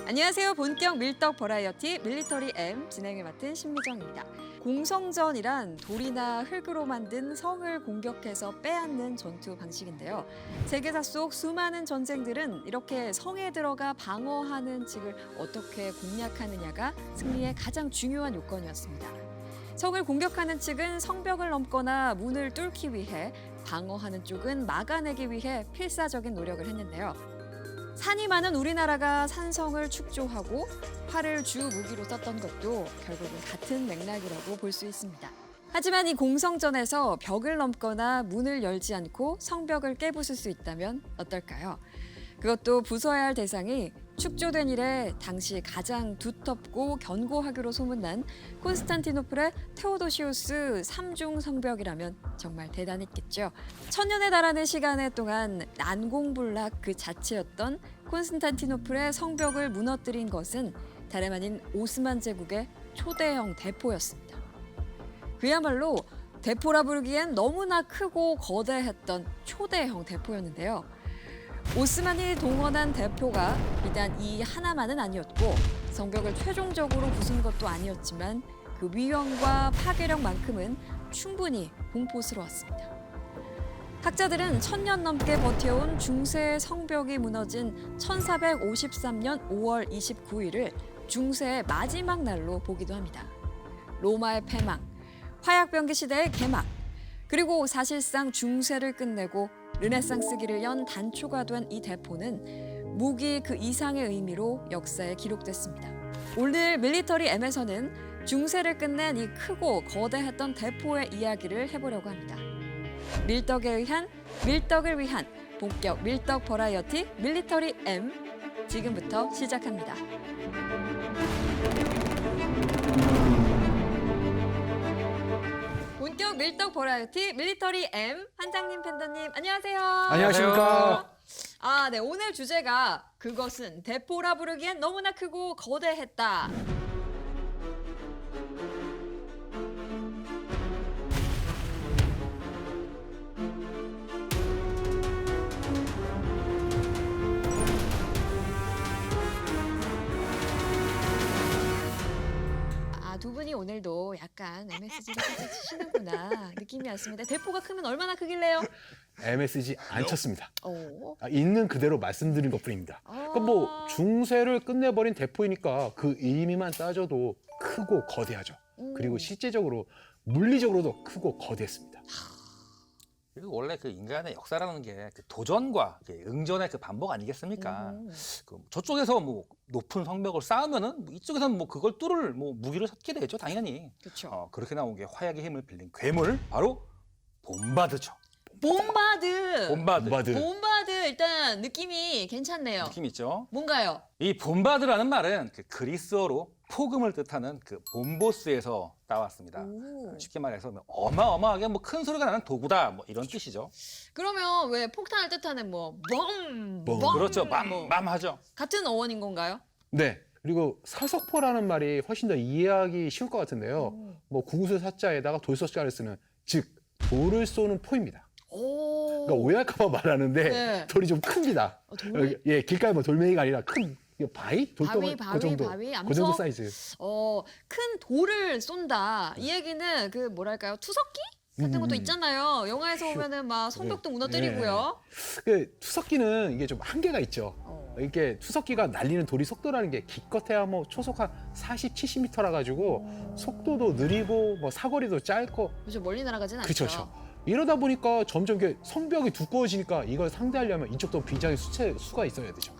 안녕하세요. 본격 밀떡 버라이어티 밀리터리 M 진행을 맡은 신미정입니다. 공성전이란 돌이나 흙으로 만든 성을 공격해서 빼앗는 전투 방식인데요. 세계사 속 수많은 전쟁들은 이렇게 성에 들어가 방어하는 측을 어떻게 공략하느냐가 승리의 가장 중요한 요건이었습니다. 성을 공격하는 측은 성벽을 넘거나 문을 뚫기 위해, 방어하는 쪽은 막아내기 위해 필사적인 노력을 했는데요. 산이 많은 우리나라가 산성을 축조하고 활을 주 무기로 썼던 것도 결국은 같은 맥락이라고 볼 수 있습니다. 하지만 이 공성전에서 벽을 넘거나 문을 열지 않고 성벽을 깨부술 수 있다면 어떨까요? 그것도 부숴야 할 대상이 축조된 이래 당시 가장 두텁고 견고하기로 소문난 콘스탄티노플의 테오도시우스 3중 성벽이라면 정말 대단했겠죠. 천년에 달하는 시간의 동안 난공불락 그 자체였던 콘스탄티노플의 성벽을 무너뜨린 것은 다름 아닌 오스만 제국의 초대형 대포였습니다. 그야말로 대포라 부르기엔 너무나 크고 거대했던 초대형 대포였는데요. 오스만이 동원한 대포가 비단 이 하나만은 아니었고 성벽을 최종적으로 부순 것도 아니었지만 그 위험과 파괴력만큼은 충분히 공포스러웠습니다. 학자들은 1000년 넘게 버텨온 중세의 성벽이 무너진 1453년 5월 29일을 중세의 마지막 날로 보기도 합니다. 로마의 패망, 화약병기 시대의 개막, 그리고 사실상 중세를 끝내고 르네상스기를 연 단초가 된 이 대포는 무기 그 이상의 의미로 역사에 기록됐습니다. 오늘 밀리터리 M에서는 중세를 끝낸 이 크고 거대했던 대포의 이야기를 해보려고 합니다. 밀떡에 의한, 밀떡을 위한 본격 밀떡 버라이어티 밀리터리 M 지금부터 시작합니다. 본격 밀떡 버라이어티 밀리터리 M 한장님 팬더님 안녕하세요. 안녕하십니까. 네, 오늘 주제가 그것은 대포라 부르기엔 너무나 크고 거대했다. 두 분이 오늘도 약간 MSG를 살짝 치시는구나 느낌이 왔습니다. 대포가 크면 얼마나 크길래요? MSG 안 쳤습니다. 오. 있는 그대로 말씀드린 것뿐입니다. 그러니까 뭐 중세를 끝내버린 대포이니까 그 의미만 따져도 크고 거대하죠. 그리고 실제적으로 물리적으로도 크고 거대했습니다. 그리고 원래 그 인간의 역사라는 게 그 도전과 응전의 그 반복 아니겠습니까? 그 저쪽에서 뭐 높은 성벽을 쌓으면은 뭐 이쪽에서는 뭐 그걸 뚫을 뭐 무기를 찾게 되죠, 당연히. 그렇죠. 그렇게 나온 게 화약의 힘을 빌린 괴물, 바로 봄바드죠. 봄바드. 봄바드. 봄바드 일단 느낌이 괜찮네요. 느낌 있죠? 뭔가요? 이 봄바드라는 말은 그 그리스어로 폭음을 뜻하는 그 봄보스에서 따왔습니다. 오. 쉽게 말해서 뭐 어마어마하게 뭐 큰 소리가 나는 도구다, 뭐 이런 뜻이죠. 그러면 왜 폭탄을 뜻하는 뭐 bomb, bomb. bomb 그렇죠, 뭐 빰빰하죠. 같은 어원인 건가요? 네. 그리고 사석포라는 말이 훨씬 더 이해하기 쉬울 것 같은데요. 뭐 구구슬 사자에다가 돌서자를 쓰는, 즉 돌을 쏘는 포입니다. 오. 그러니까 오해할까봐 말하는데 네. 돌이 좀 큽니다. 돌멩이? 예, 길가에 뭐 돌멩이가 아니라 큰 바위? 바위, 그 정도. 바위, 그 정도 암석? 사이즈. 큰 돌을 쏜다. 이 얘기는 그 뭐랄까요? 투석기? 같은 것도 있잖아요. 영화에서 보면은 막 성벽도 무너뜨리고요. 그 투석기는 이게 좀 한계가 있죠. 이게 투석기가 날리는 돌이 속도라는 게 기껏해야 뭐 초속 한 40, 70m라 가지고 속도도 느리고 뭐 사거리도 짧고 그렇죠. 멀리 날아가진 않죠. 그렇죠. 이러다 보니까 점점 이게 성벽이 두꺼워지니까 이걸 상대하려면 이쪽도 굉장히 수가 있어야 되죠.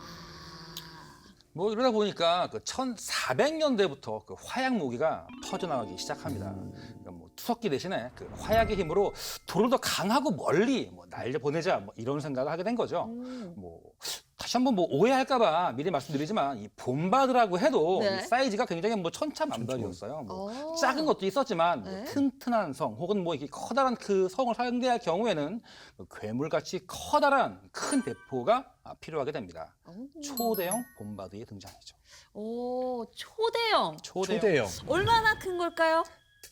뭐 이러다 보니까 그 1400년대부터 그 화약 무기가 퍼져나가기 시작합니다. 그러니까 뭐 투석기 대신에 그 화약의 힘으로 돌을 더 강하고 멀리 뭐 날려보내자, 뭐 이런 생각을 하게 된 거죠. 뭐 다시 한번 뭐 오해할까봐 미리 말씀드리지만 이 봄바드라고 해도 네. 이 사이즈가 굉장히 뭐 천차만별이었어요. 뭐 오. 작은 것도 있었지만 뭐 네. 튼튼한 성 혹은 뭐 이렇게 커다란 그 성을 상대할 경우에는 그 괴물같이 커다란 큰 대포가 필요하게 됩니다. 초대형 봄바드의 등장이죠. 오, 초대형. 초대형. 얼마나 큰 걸까요?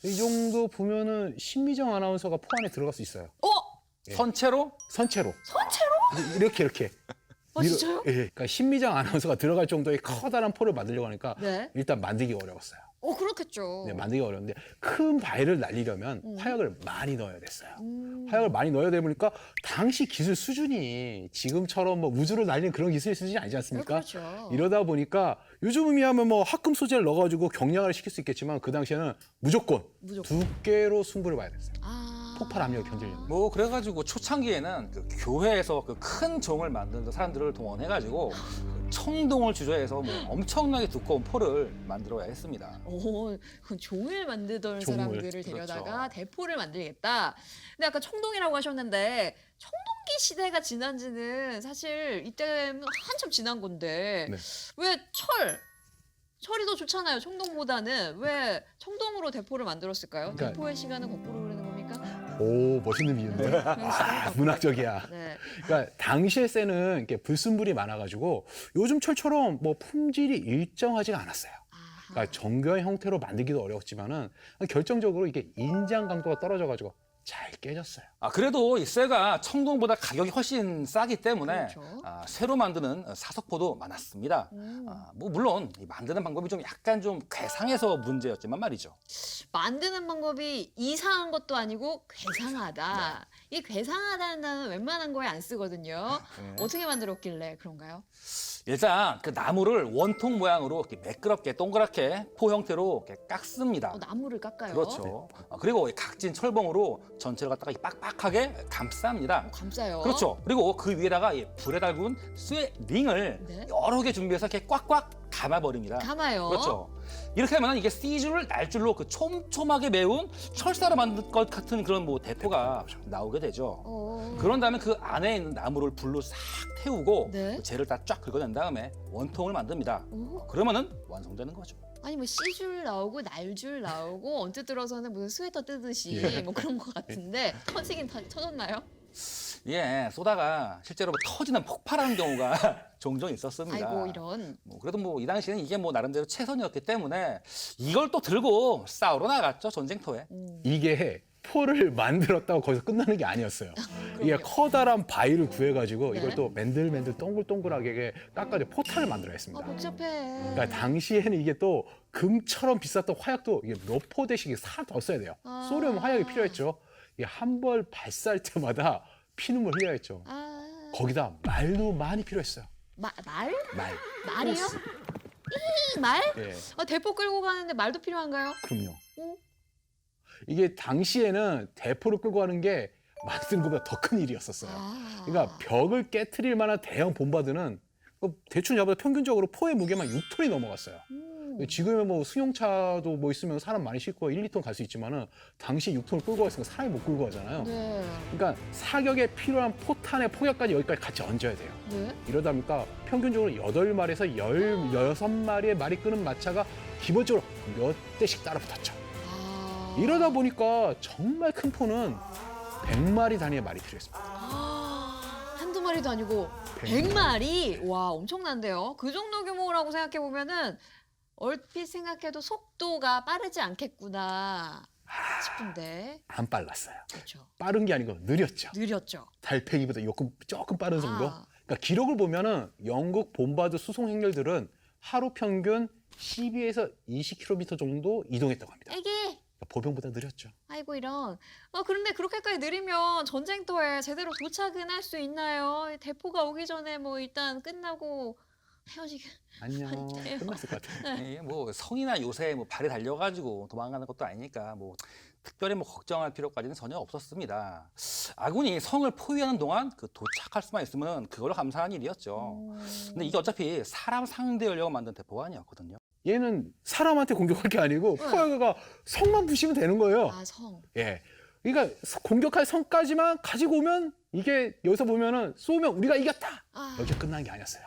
이 정도 보면은 신미정 아나운서가 포 안에 들어갈 수 있어요. 어? 예. 선체로 선체로. 선체로? 이렇게. 아, 진짜요? 예, 그러니까 신미정 아나운서가 들어갈 정도의 커다란 포를 만들려고 하니까 네. 일단 만들기 어려웠어요. 그렇겠죠. 네, 만들기 어려운데 큰 바위를 날리려면 화약을 많이 넣어야 됐어요. 화약을 많이 넣어야 되다 보니까 당시 기술 수준이 지금처럼 뭐 우주를 날리는 그런 기술 수준이 아니지 않습니까? 그렇죠. 이러다 보니까 요즘이야면 뭐 합금 소재를 넣어가지고 경량화를 시킬 수 있겠지만 그 당시에는 무조건 두께로 승부를 봐야 됐어요. 폭발 압력을 견디려면. 뭐 그래가지고 초창기에는 그 교회에서 그 큰 종을 만드는 사람들을 동원해가지고 그 청동을 주저해서 뭐 엄청나게 두꺼운 포를 만들어야 했습니다. 그 종을 만들던 종을. 사람들을 데려다가 그렇죠. 대포를 만들겠다. 근데 아까 청동이라고 하셨는데 청동기 시대가 지난 지는 사실 이때는 한참 지난 건데 네. 왜 철이 더 좋잖아요. 청동보다는 왜 청동으로 대포를 만들었을까요? 그러니까- 대포의 시간은 거꾸로 흐르는 겁니까? 오, 멋있는 비유인데요. 문학적이야. 네. 그러니까 당시의 쇠는 이렇게 불순물이 많아가지고 요즘 철처럼 뭐 품질이 일정하지가 않았어요. 아하. 그러니까 정교한 형태로 만들기도 어려웠지만은 결정적으로 이게 인장 강도가 떨어져가지고 잘 깨졌어요. 그래도 이 쇠가 청동보다 가격이 훨씬 싸기 때문에 그렇죠. 쇠로 만드는 사석포도 많았습니다. 뭐 물론 이 만드는 방법이 좀 약간 좀 괴상해서 문제였지만 말이죠. 만드는 방법이 이상한 것도 아니고 괴상하다. 이 괴상하다는 단어는 웬만한 거에 안 쓰거든요. 어떻게 만들었길래 그런가요? 일단 그 나무를 원통 모양으로 이렇게 매끄럽게 동그랗게 포 형태로 이렇게 깎습니다. 나무를 깎아요. 그렇죠. 그리고 이 각진 철봉으로 전체를 갖다가 빡빡하게 감쌉니다. 감싸요. 그렇죠. 그리고 그 위에다가 이 불에 달군 쇠 링을 네. 여러 개 준비해서 이렇게 꽉꽉 감아버립니다. 감아요. 그렇죠. 이렇게 하면 이게 C줄을 날줄로 그 촘촘하게 매운 철사로 만든 것 같은 그런 뭐 대포가 나오게 되죠. 그런 다음에 그 안에 있는 나무를 불로 싹 태우고 네. 그 재를 다 쫙 긁어낸 다음에 원통을 만듭니다. 그러면은 완성되는 거죠. 아니 뭐 C줄 나오고 날줄 나오고 언뜻 들어서는 무슨 스웨터 뜨듯이 예. 뭐 그런 것 같은데 터지긴 터졌나요? 예, 쏘다가 실제로 뭐 터지는 폭발하는 경우가 종종 있었습니다. 아이고 이런. 뭐 그래도 뭐 이 당시에는 이게 뭐 나름대로 최선이었기 때문에 이걸 또 들고 싸우러 나갔죠, 전쟁터에. 이게 포를 만들었다고 거기서 끝나는 게 아니었어요. 이게 커다란 바위를 구해가지고 네. 이걸 또 맨들맨들 동글동글하게 깎아서 포탄을 만들어 했습니다. 복잡해. 그러니까 당시에는 이게 또 금처럼 비쌌던 화약도 이게 몇 포대씩 더 써야 돼요. 쏘려면 화약이 필요했죠. 이게 한 벌 발사할 때마다 피눈물 흘려야 했죠. 거기다 말도 많이 필요했어요. 말? 말이요? 호스. 말? 예, 대포 끌고 가는데 말도 필요한가요? 그럼요. 어? 이게 당시에는 대포를 끌고 가는 게 만드는 것보다 더 큰 일이었었어요. 그러니까 벽을 깨트릴 만한 대형 봄바드는 대충 잡아도 평균적으로 포의 무게만 6톤이 넘어갔어요. 지금은 뭐 승용차도 뭐 있으면 사람 많이 싣고 1, 2톤 갈 수 있지만은 당시 6톤을 끌고 갔으니까 사람이 못 끌고 가잖아요. 네. 그러니까 사격에 필요한 포탄의 폭격까지 여기까지 같이 얹어야 돼요. 네. 이러다 보니까 평균적으로 8마리에서 16마리의 말이 끄는 마차가 기본적으로 몇 대씩 따라 붙었죠. 이러다 보니까 정말 큰 포는 100마리 단위의 말이 필요했습니다. 한두 마리도 아니고 100마리? 와, 엄청난데요. 그 정도 규모라고 생각해 보면은 얼핏 생각해도 속도가 빠르지 않겠구나 싶은데. 안 빨랐어요. 그렇죠. 빠른 게 아니고 느렸죠. 느렸죠. 달팽이보다 조금 빠른 정도. 아. 그러니까 기록을 보면은 영국 봄바드 수송 행렬들은 하루 평균 12에서 20km 정도 이동했다고 합니다. 애기. 그러니까 보병보다 느렸죠. 아이고 이런. 그런데 그렇게까지 느리면 전쟁터에 제대로 도착은 할 수 있나요? 대포가 오기 전에 뭐 일단 끝나고 헤어지게. 안녕. 아니에요. 끝났을 것 같아요. 예, 뭐 성이나 요새 뭐 발이 달려가지고 도망가는 것도 아니니까 뭐 특별히 뭐 걱정할 필요까지는 전혀 없었습니다. 아군이 성을 포위하는 동안 그 도착할 수만 있으면 그걸로 감사한 일이었죠. 근데 이게 어차피 사람 상대하려고 만든 대포가 아니었거든요. 얘는 사람한테 공격할 게 아니고 포야가 성만 부시면 되는 거예요. 성. 예. 그러니까 공격할 성까지만 가지고 오면 이게 여기서 보면은 쏘면 우리가 이겼다. 여기가 끝난 게 아니었어요.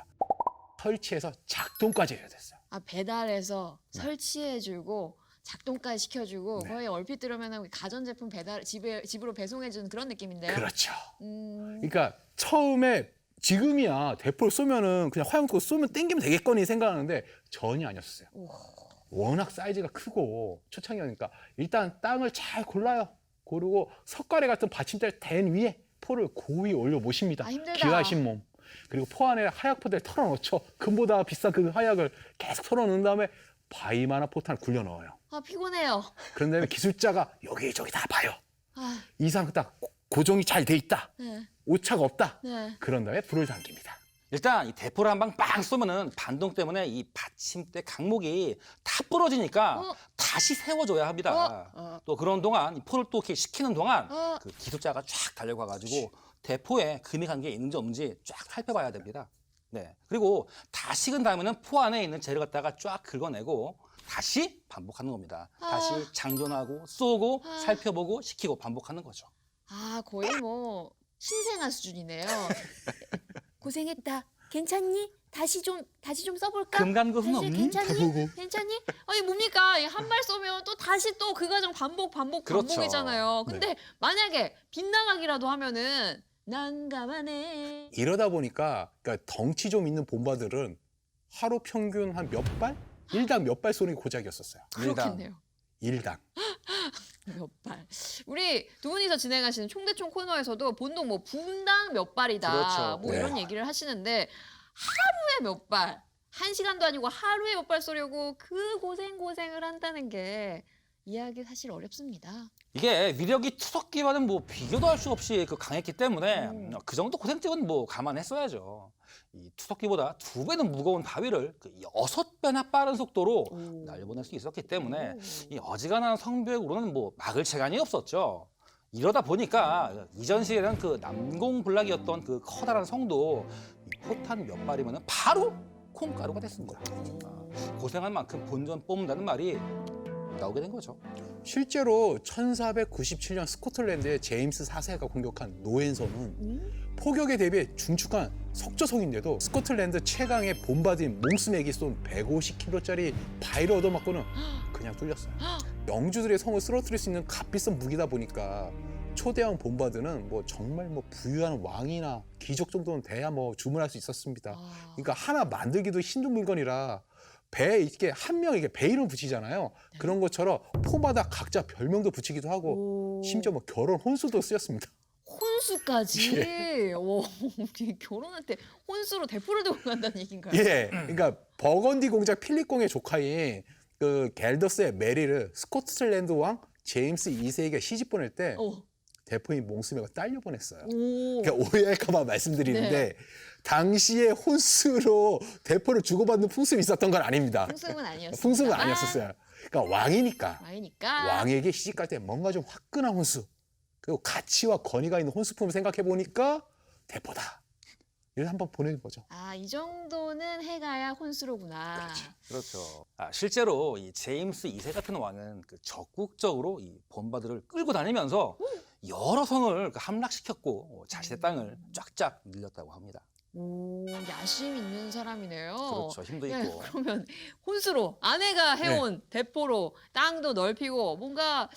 설치해서 작동까지 해야 됐어요. 배달해서 설치해주고 작동까지 시켜주고 네. 거의 얼핏 들으면 가전제품 배달 집으로 배송해주는 그런 느낌인데요. 그렇죠. 그러니까 처음에 지금이야 대포를 쏘면은 그냥 화염구 쏘면 땡기면 되겠거니 생각하는데 전혀 아니었어요. 워낙 사이즈가 크고 초창기니까 일단 땅을 잘 골라요. 고르고 석가래 같은 받침대를 댄 위에 포를 고이 올려 모십니다. 힘들다. 귀하신 몸. 그리고 포 안에 하약 포대를 털어넣죠. 금보다 비싼 그 하약을 계속 털어넣은 다음에 바위만한 포탄을 굴려 넣어요. 아, 피곤해요. 그런 다음에 기술자가 여기저기 다 봐요. 아, 이상 딱 고정이 잘 돼 있다. 네. 오차가 없다. 네. 그런 다음에 불을 당깁니다. 일단 이 대포를 한 방 빵 쏘면은 반동 때문에 이 받침대 강목이 다 부러지니까 어? 다시 세워줘야 합니다. 또 그런 동안 이 포를 또 이렇게 식히는 동안 그 기술자가 쫙 달려가가지고 대포에 금이 간 게 있는지 없는지 쫙 살펴봐야 됩니다. 네. 그리고 다 식은 다음에는 포 안에 있는 재를 갖다가 쫙 긁어내고 다시 반복하는 겁니다. 다시 장전하고 쏘고 살펴보고 식히고 반복하는 거죠. 아, 거의 뭐 신생아 수준이네요. 고생했다. 괜찮니? 다시 좀 써볼까? 금간것은 다시 없니? 괜찮니? 괜찮니? 아니 뭡니까? 한 발 쏘면 또 다시 또 그 과정 그렇죠. 반복이잖아요. 근데 만약에 빗나가기라도 하면은 난감하네. 이러다 보니까 그러니까 덩치 좀 있는 본바들은 하루 평균 한 몇 발? 일당 몇 발 쏘는 게 고작이었었어요. 그렇겠네요. 일당. 몇 발. 우리 두 분이서 진행하시는 총대총 코너에서도 보통 뭐 분당 몇 발이다. 그렇죠. 뭐 네. 이런 얘기를 하시는데 하루에 몇 발. 1시간도 아니고 하루에 몇 발 쏘려고 그 고생을 한다는 게 이해하기 사실 어렵습니다. 이게 위력이 투석기와는 뭐 비교도 할 수 없이 그 강했기 때문에 그 정도 고생증은 뭐 감안했어야죠. 이 투석기보다 2배는 무거운 바위를 그 6배나 빠른 속도로 날려보낼 수 있었기 때문에 이 어지간한 성벽으로는 뭐 막을 재간이 없었죠. 이러다 보니까 이전 시에는 그 남공블락이었던 그 커다란 성도 이 포탄 몇 발이면 바로 콩가루가 됐습니다. 고생한 만큼 본전 뽑는다는 말이 나오게 된 거죠. 실제로 1497년 스코틀랜드의 제임스 4세가 공격한 노엔섬은 포격에 대비해 중축한 석조성인데도 스코틀랜드 최강의 본바디인 몽스맥이 쏜 150kg짜리 바위를 얻어맞고는 그냥 뚫렸어요. 영주들의 성을 쓰러뜨릴 수 있는 값비싼 무기다 보니까 초대형 본바드는 뭐 정말 뭐 부유한 왕이나 귀족 정도는 돼야 뭐 주문할 수 있었습니다. 그러니까 하나 만들기도 힘든 물건이라 배에 이렇게 한 명에게 배 이름 붙이잖아요. 그런 것처럼 포마다 각자 별명도 붙이기도 하고 심지어 뭐 결혼 혼수도 쓰였습니다. 혼수까지. 오, 결혼할 때 혼수로 대포를 들고 간다는 얘기인가요? 예, 그러니까 버건디 공작 필립공의 조카인 그 갤더스의 메리를 스코틀랜드 왕 제임스 2세에게 시집 보낼 때 오. 대포인 몽스맥을 딸려 보냈어요. 오. 그러니까 오해할까봐 말씀드리는데 네. 당시에 혼수로 대포를 주고받는 풍습이 있었던 건 아닙니다. 풍습은 아니었어요. 풍습은 아니었었어요. 그러니까 왕이니까 왕이니까. 왕에게 시집갈 때 뭔가 좀 화끈한 혼수 그리고 가치와 권위가 있는 혼수품을 생각해 보니까 대포다. 이래서 한번 보내는 거죠. 아, 이 정도는 해가야 혼수로구나. 그렇죠. 실제로 이 제임스 2세 같은 왕은 그 적극적으로 이 본바들을 끌고 다니면서 여러 성을 그 함락시켰고 자신의 땅을 쫙쫙 늘렸다고 합니다. 오, 야심 있는 사람이네요. 그렇죠. 힘도 네, 있고. 그러면 혼수로 아내가 해온 대포로 땅도 넓히고 뭔가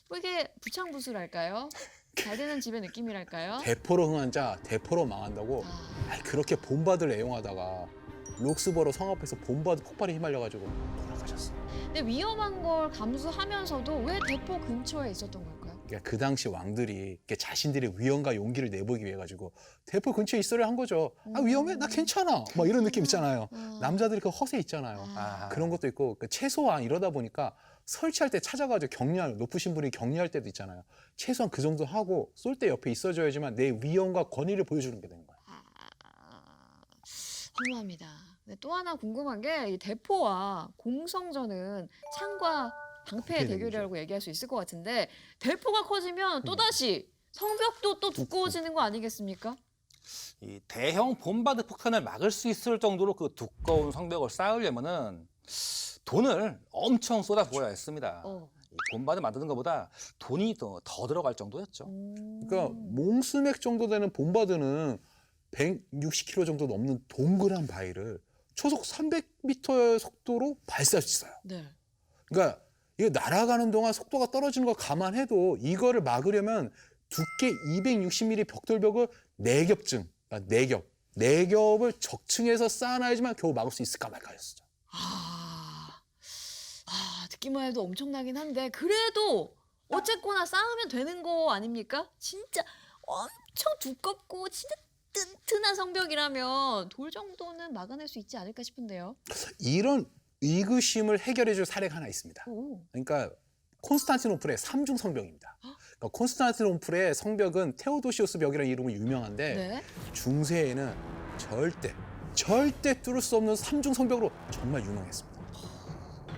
뭐 이게 부창부수랄까요? 잘 되는 집의 느낌이랄까요? 대포로 흥한 자 대포로 망한다고 그렇게 본바들 애용하다가 록스버러 성 앞에서 본바드 폭발에 휘말려가지고 돌아가셨어요. 근데 위험한 걸 감수하면서도 왜 대포 근처에 있었던 걸까요? 그러니까 그 당시 왕들이 이렇게 자신들의 위엄과 용기를 내보이기 위해 가지고 대포 근처에 있으려 한 거죠. 아 위험해? 나 괜찮아. 막 이런 느낌 있잖아요. 남자들이 그 허세 있잖아요. 아. 그런 것도 있고 최소한 이러다 보니까 설치할 때 찾아가지고 격려할 높으신 분이 격려할 때도 있잖아요. 최소한 그 정도 하고 쏠 때 옆에 있어줘야지만 내 위엄과 권위를 보여주는 게 되는 거예요. 허무합니다. 근데 또 하나 궁금한 게 이 대포와 공성전은 창과 방패의 방패의 대결이라고 얘기할 수 있을 것 같은데 대포가 커지면 또다시 성벽도 또 두꺼워지는 거 아니겠습니까? 이 대형 본바드 폭탄을 막을 수 있을 정도로 그 두꺼운 성벽을 쌓으려면은 돈을 엄청 쏟아부어야 했습니다. 이 본바드 만드는 것보다 돈이 더 들어갈 정도였죠. 그러니까 몽스맥 정도 되는 본바드는 160km 정도 넘는 동그란 바위를 초속 300m의 속도로 발사할 수 있어요. 네. 그러니까 이거 날아가는 동안 속도가 떨어지는 걸 감안해도 이거를 막으려면 두께 260mm 벽돌벽을 4겹쯤, 그러니까 4겹을 적층해서 쌓아놔야지만 겨우 막을 수 있을까 말까였죠. 듣기만 해도 엄청나긴 한데 그래도 어쨌거나 쌓으면 되는 거 아닙니까? 진짜 엄청 두껍고 진짜 튼튼한 성벽이라면 돌 정도는 막아낼 수 있지 않을까 싶은데요. 이런 의구심을 해결해줄 사례가 하나 있습니다. 오. 그러니까 콘스탄티노플의 삼중 성벽입니다. 그러니까 콘스탄티노플의 성벽은 테오도시우스 벽이라는 이름으로 유명한데 네. 중세에는 절대 뚫을 수 없는 삼중 성벽으로 정말 유명했습니다.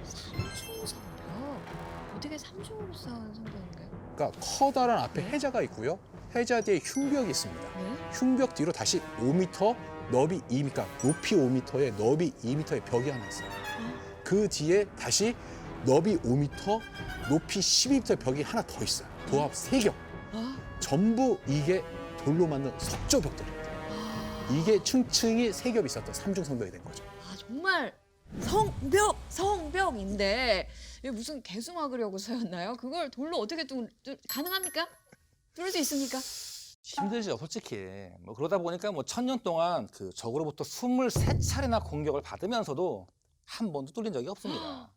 삼중 성벽. 어떻게 삼중으로 쌓은 성벽인가요? 그러니까 커다란 앞에 네. 해자가 있고요. 해자 뒤에 흉벽이 있습니다. 네. 흉벽 뒤로 다시 5m, 넓이 2m, 그러니까 높이 5m에 넓이 2m의 벽이 하나 있어요. 그 뒤에 다시 넓이 5m, 높이 12m의 벽이 하나 더 있어요. 도합 3겹. 아, 전부 이게 돌로 만든 석조벽들입니다. 이게 층층이 3겹 있었던 삼중 성벽이 된 거죠. 아 정말 성벽인데 이게 무슨 개수 막으려고 세웠나요? 그걸 돌로 어떻게 가능합니까? 뚫을 수 있습니까? 힘들죠, 솔직히. 뭐 그러다 보니까 뭐 1000년 동안 그 적으로부터 23차례나 공격을 받으면서도 한 번도 뚫린 적이 없습니다.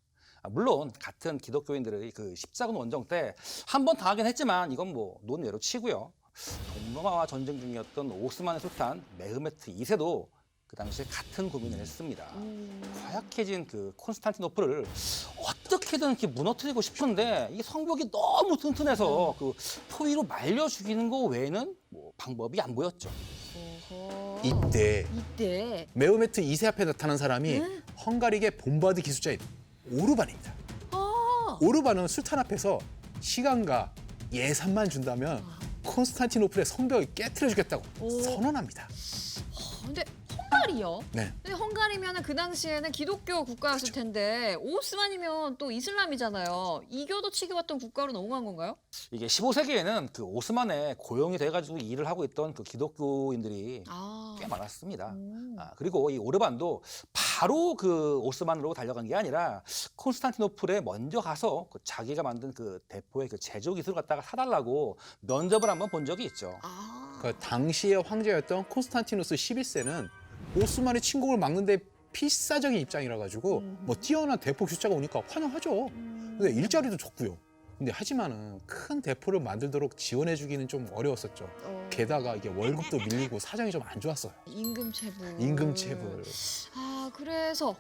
물론 같은 기독교인들의 그 십자군 원정 때 한 번 당하긴 했지만 이건 뭐 논외로 치고요. 동로마와 전쟁 중이었던 오스만의 술탄 메흐메트 2세도 그 당시에 같은 고민을 했습니다. 허약해진 그 콘스탄티노플을 어떻게든 이렇게 무너뜨리고 싶은데 이 성벽이 너무 튼튼해서 그 포위로 말려 죽이는 거 외에는 뭐 방법이 안 보였죠. 어허. 이때 메흐메트 2세 앞에 나타난 사람이 네? 헝가리계 본바드 기술자인 오르반입니다. 아, 오르반은 술탄 앞에서 시간과 예산만 준다면 콘스탄티노플의 성벽을 깨트려 주겠다고 오. 선언합니다. 근데 헝가리요? 네. 근데 헝가리면은 그 당시에는 기독교 국가였을 텐데 오스만이면 또 이슬람이잖아요. 이교도 취급했던 국가로 넘어간 건가요? 이게 15세기에는 그 오스만에 고용이 돼가지고 일을 하고 있던 그 기독교인들이 아, 꽤 많았습니다. 음. 그리고 이 오르반도 바로 그 오스만으로 달려간 게 아니라 콘스탄티노플에 먼저 가서 그 자기가 만든 그 대포의 그 제조 기술을 갖다가 사달라고 면접을 한번 본 적이 있죠. 아, 그 당시의 황제였던 콘스탄티누스 11세는 오스만의 침공을 막는데 필사적인 입장이라 가지고 뭐 뛰어난 대포 숫자가 오니까 환영하죠. 근데 일자리도 줬고요. 근데 하지만은 큰 대포를 만들도록 지원해 주기는 좀 어려웠었죠. 게다가 이게 월급도 밀리고 사정이 좀 안 좋았어요. 임금체불. 임금체불. 아, 그래서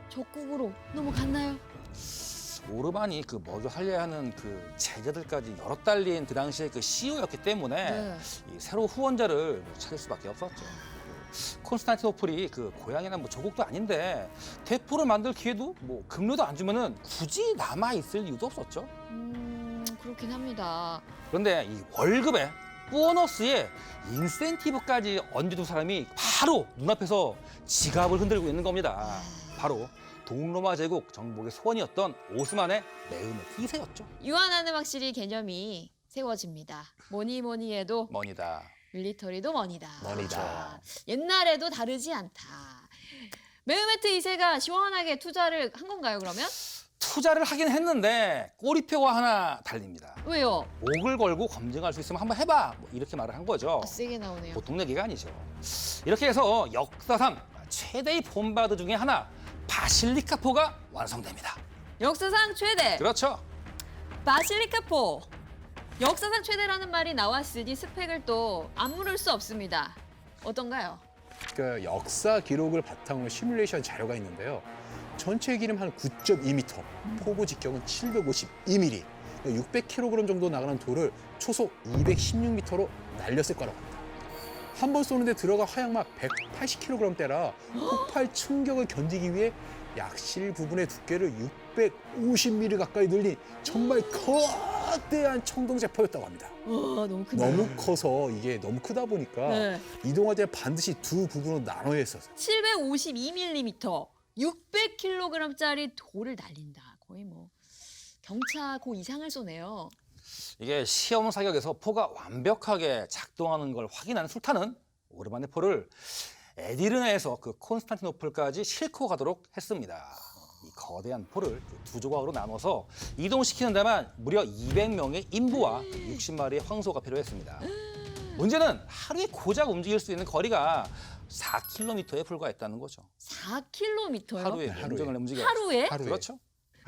적국으로 넘어갔나요? 오르반이 그 먹여 살려야 하는 그 제자들까지 여러 달린 그 당시에 그 CEO였기 때문에 네. 이 새로 후원자를 찾을 수밖에 없었죠. 콘스탄티노플이 그 고향이나 뭐 조국도 아닌데 대포를 만들 기회도 뭐 급료도 안 주면은 굳이 남아 있을 이유도 없었죠. 그렇긴 합니다. 그런데 이 월급에 보너스에 인센티브까지 얹어둔 사람이 바로 눈앞에서 지갑을 흔들고 있는 겁니다. 바로 동로마 제국 정복의 소원이었던 오스만의 메흐메트 2세였죠. 유한하는 확실히 개념이 세워집니다. 뭐니 해도 머니다. 밀리터리도 머니다. 머니다. 옛날에도 다르지 않다. 메흐메트 2세가 시원하게 투자를 한 건가요, 그러면? 투자를 하긴 했는데 꼬리표가 하나 달립니다. 왜요? 옥을 걸고 검증할 수 있으면 한번 해봐. 뭐 이렇게 말을 한 거죠. 세게 나오네요. 보통 얘기가 아니죠. 이렇게 해서 역사상 최대의 봄바드 중에 하나 바실리카포가 완성됩니다. 역사상 최대 그렇죠. 바실리카포. 역사상 최대라는 말이 나왔으니 스펙을 또 안 물을 수 없습니다. 어떤가요? 그 역사 기록을 바탕으로 시뮬레이션 자료가 있는데요. 전체 길이는 한 9.2m, 포구 직경은 752mm, 600kg 정도 나가는 돌을 초속 216m로 날렸을 거라고 합니다. 한 번 쏘는데 들어가 화약막 180kg대라 폭발 충격을 견디기 위해 약실 부분의 두께를 650mm 가까이 늘린 정말 거대한 청동제포였다고 합니다. 와, 너무 크다. 너무 커서 이게 너무 크다 보니까 네. 이동할 때 반드시 두 부분으로 나눠야 했었어요. 752mm, 600kg짜리 돌을 날린다. 거의 뭐 경차고 이상을 쏘네요. 이게 시험 사격에서 포가 완벽하게 작동하는 걸 확인한 술탄은 오르반의 포를 에디르네에서 그 콘스탄티노플까지 싣고 가도록 했습니다. 이 거대한 포를 두 조각으로 나눠서 이동시키는 데만 무려 200명의 인부와 60마리의 황소가 필요했습니다. 문제는 하루에 고작 움직일 수 있는 거리가 4km에 불과했다는 거죠. 4km요? 하루에 하루에. 운전을 움직여. 하루에? 하루에. 그렇죠.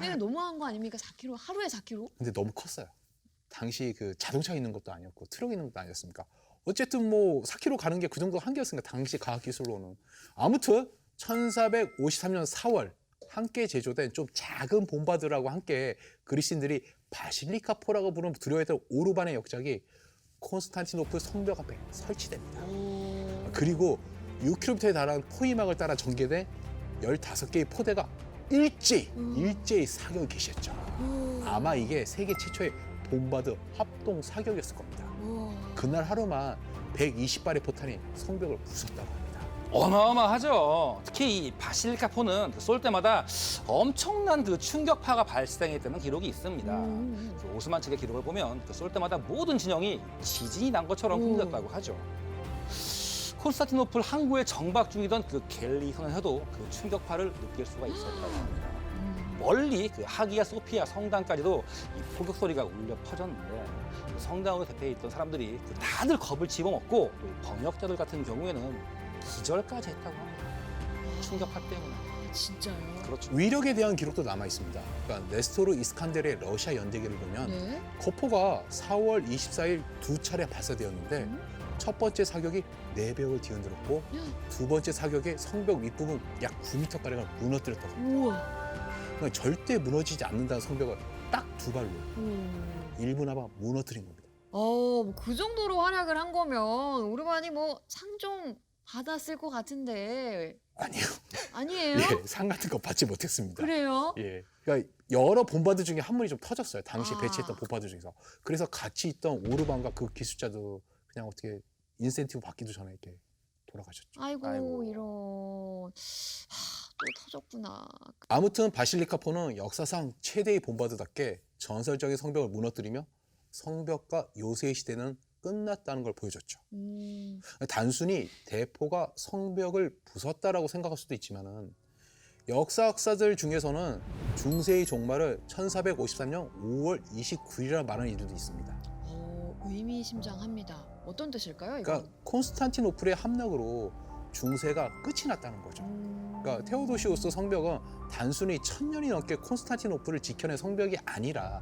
이거 너무한 거 아닙니까? 4km 하루에 4km? 근데 너무 컸어요. 당시 그 자동차 있는 것도 아니었고 트럭 있는 것도 아니었습니까? 어쨌든 뭐 4km 가는 게 그 정도 한계였으니까 당시 과학기술로는. 아무튼 1453년 4월 함께 제조된 좀 작은 봄바드라고 함께 그리스인들이 바실리카포라고 부르는 두려워했던 오르반의 역작이 콘스탄티노플 성벽 앞에 설치됩니다. 그리고 6km에 달하는 포위막을 따라 전개된 15개의 포대가 일제히 사격을 개시했죠. 아마 이게 세계 최초의 봄바드 합동 사격이었을 겁니다. 그날 하루만 120발의 포탄이 성벽을 부쉈다고 합니다. 어마어마하죠. 특히 이 바실리카포는 쏠 때마다 엄청난 그 충격파가 발생했다는 기록이 있습니다. 그 오스만 측의 기록을 보면 쏠 때마다 모든 진영이 지진이 난 것처럼 흔들렸다고 하죠. 콘스탄티노플 항구에 정박 중이던 그 갤리 선에서도 그 충격파를 느낄 수가 있었다고 합니다. 멀리 그 하기야 소피아 성당까지도 이 포격 소리가 울려 퍼졌는데 그 성당으로 대피해 있던 사람들이 그 다들 겁을 집어먹고 또 번역자들 같은 경우에는 기절까지 했다고 합니다. 충격파 때문에. 진짜요? 그렇죠. 위력에 대한 기록도 남아 있습니다. 그러니까 네스토르 이스칸데르의 러시아 연대기를 보면 거포가 4월 24일 2차례 발사되었는데 첫 번째 사격이 내벽을 뒤흔들었고 두 번째 사격에 성벽 윗부분 약 9m가량을 무너뜨렸다고 합니다. 우와. 그러니까 절대 무너지지 않는다는 성벽을 딱 두 발로 1분 아마 무너뜨린 겁니다. 그 정도로 활약을 한 거면 오르반이 뭐 상 좀 받았을 것 같은데 아니요. 아니에요? 예, 상 같은 거 받지 못했습니다. 그래요? 예. 그러니까 여러 봄바드 중에 한 문이 좀 터졌어요. 당시 아. 배치했던 봄바드 중에서. 그래서 같이 있던 오르반과 그 기술자도 그냥 어떻게 인센티브 받기도 전에 이렇게 돌아가셨죠. 아이고. 이런. 또 터졌구나. 아무튼 바실리카포는 역사상 최대의 봄바드답게 전설적인 성벽을 무너뜨리며 성벽과 요새의 시대는 끝났다는 걸 보여줬죠. 단순히 대포가 성벽을 부쉈다라고 생각할 수도 있지만은 역사학자들 중에서는 중세의 종말을 1453년 5월 29일이라 말하는 이들도 있습니다. 의미심장합니다. 어떤 뜻일까요, 이거? 그러니까 콘스탄티노플의 함락으로 중세가 끝이 났다는 거죠. 그러니까 테오도시우스 성벽은 단순히 1000년이 넘게 콘스탄티노플을 지켜낸 성벽이 아니라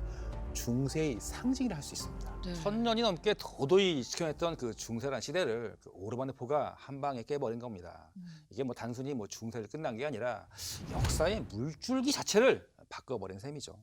중세의 상징이라 할 수 있습니다. 네. 1000년이 넘게 도도히 지켜냈던 그 중세란 시대를 그 오르반의 포가 한 방에 깨버린 겁니다. 이게 뭐 단순히 뭐 중세를 끝난 게 아니라 역사의 물줄기 자체를 바꿔버린 셈이죠.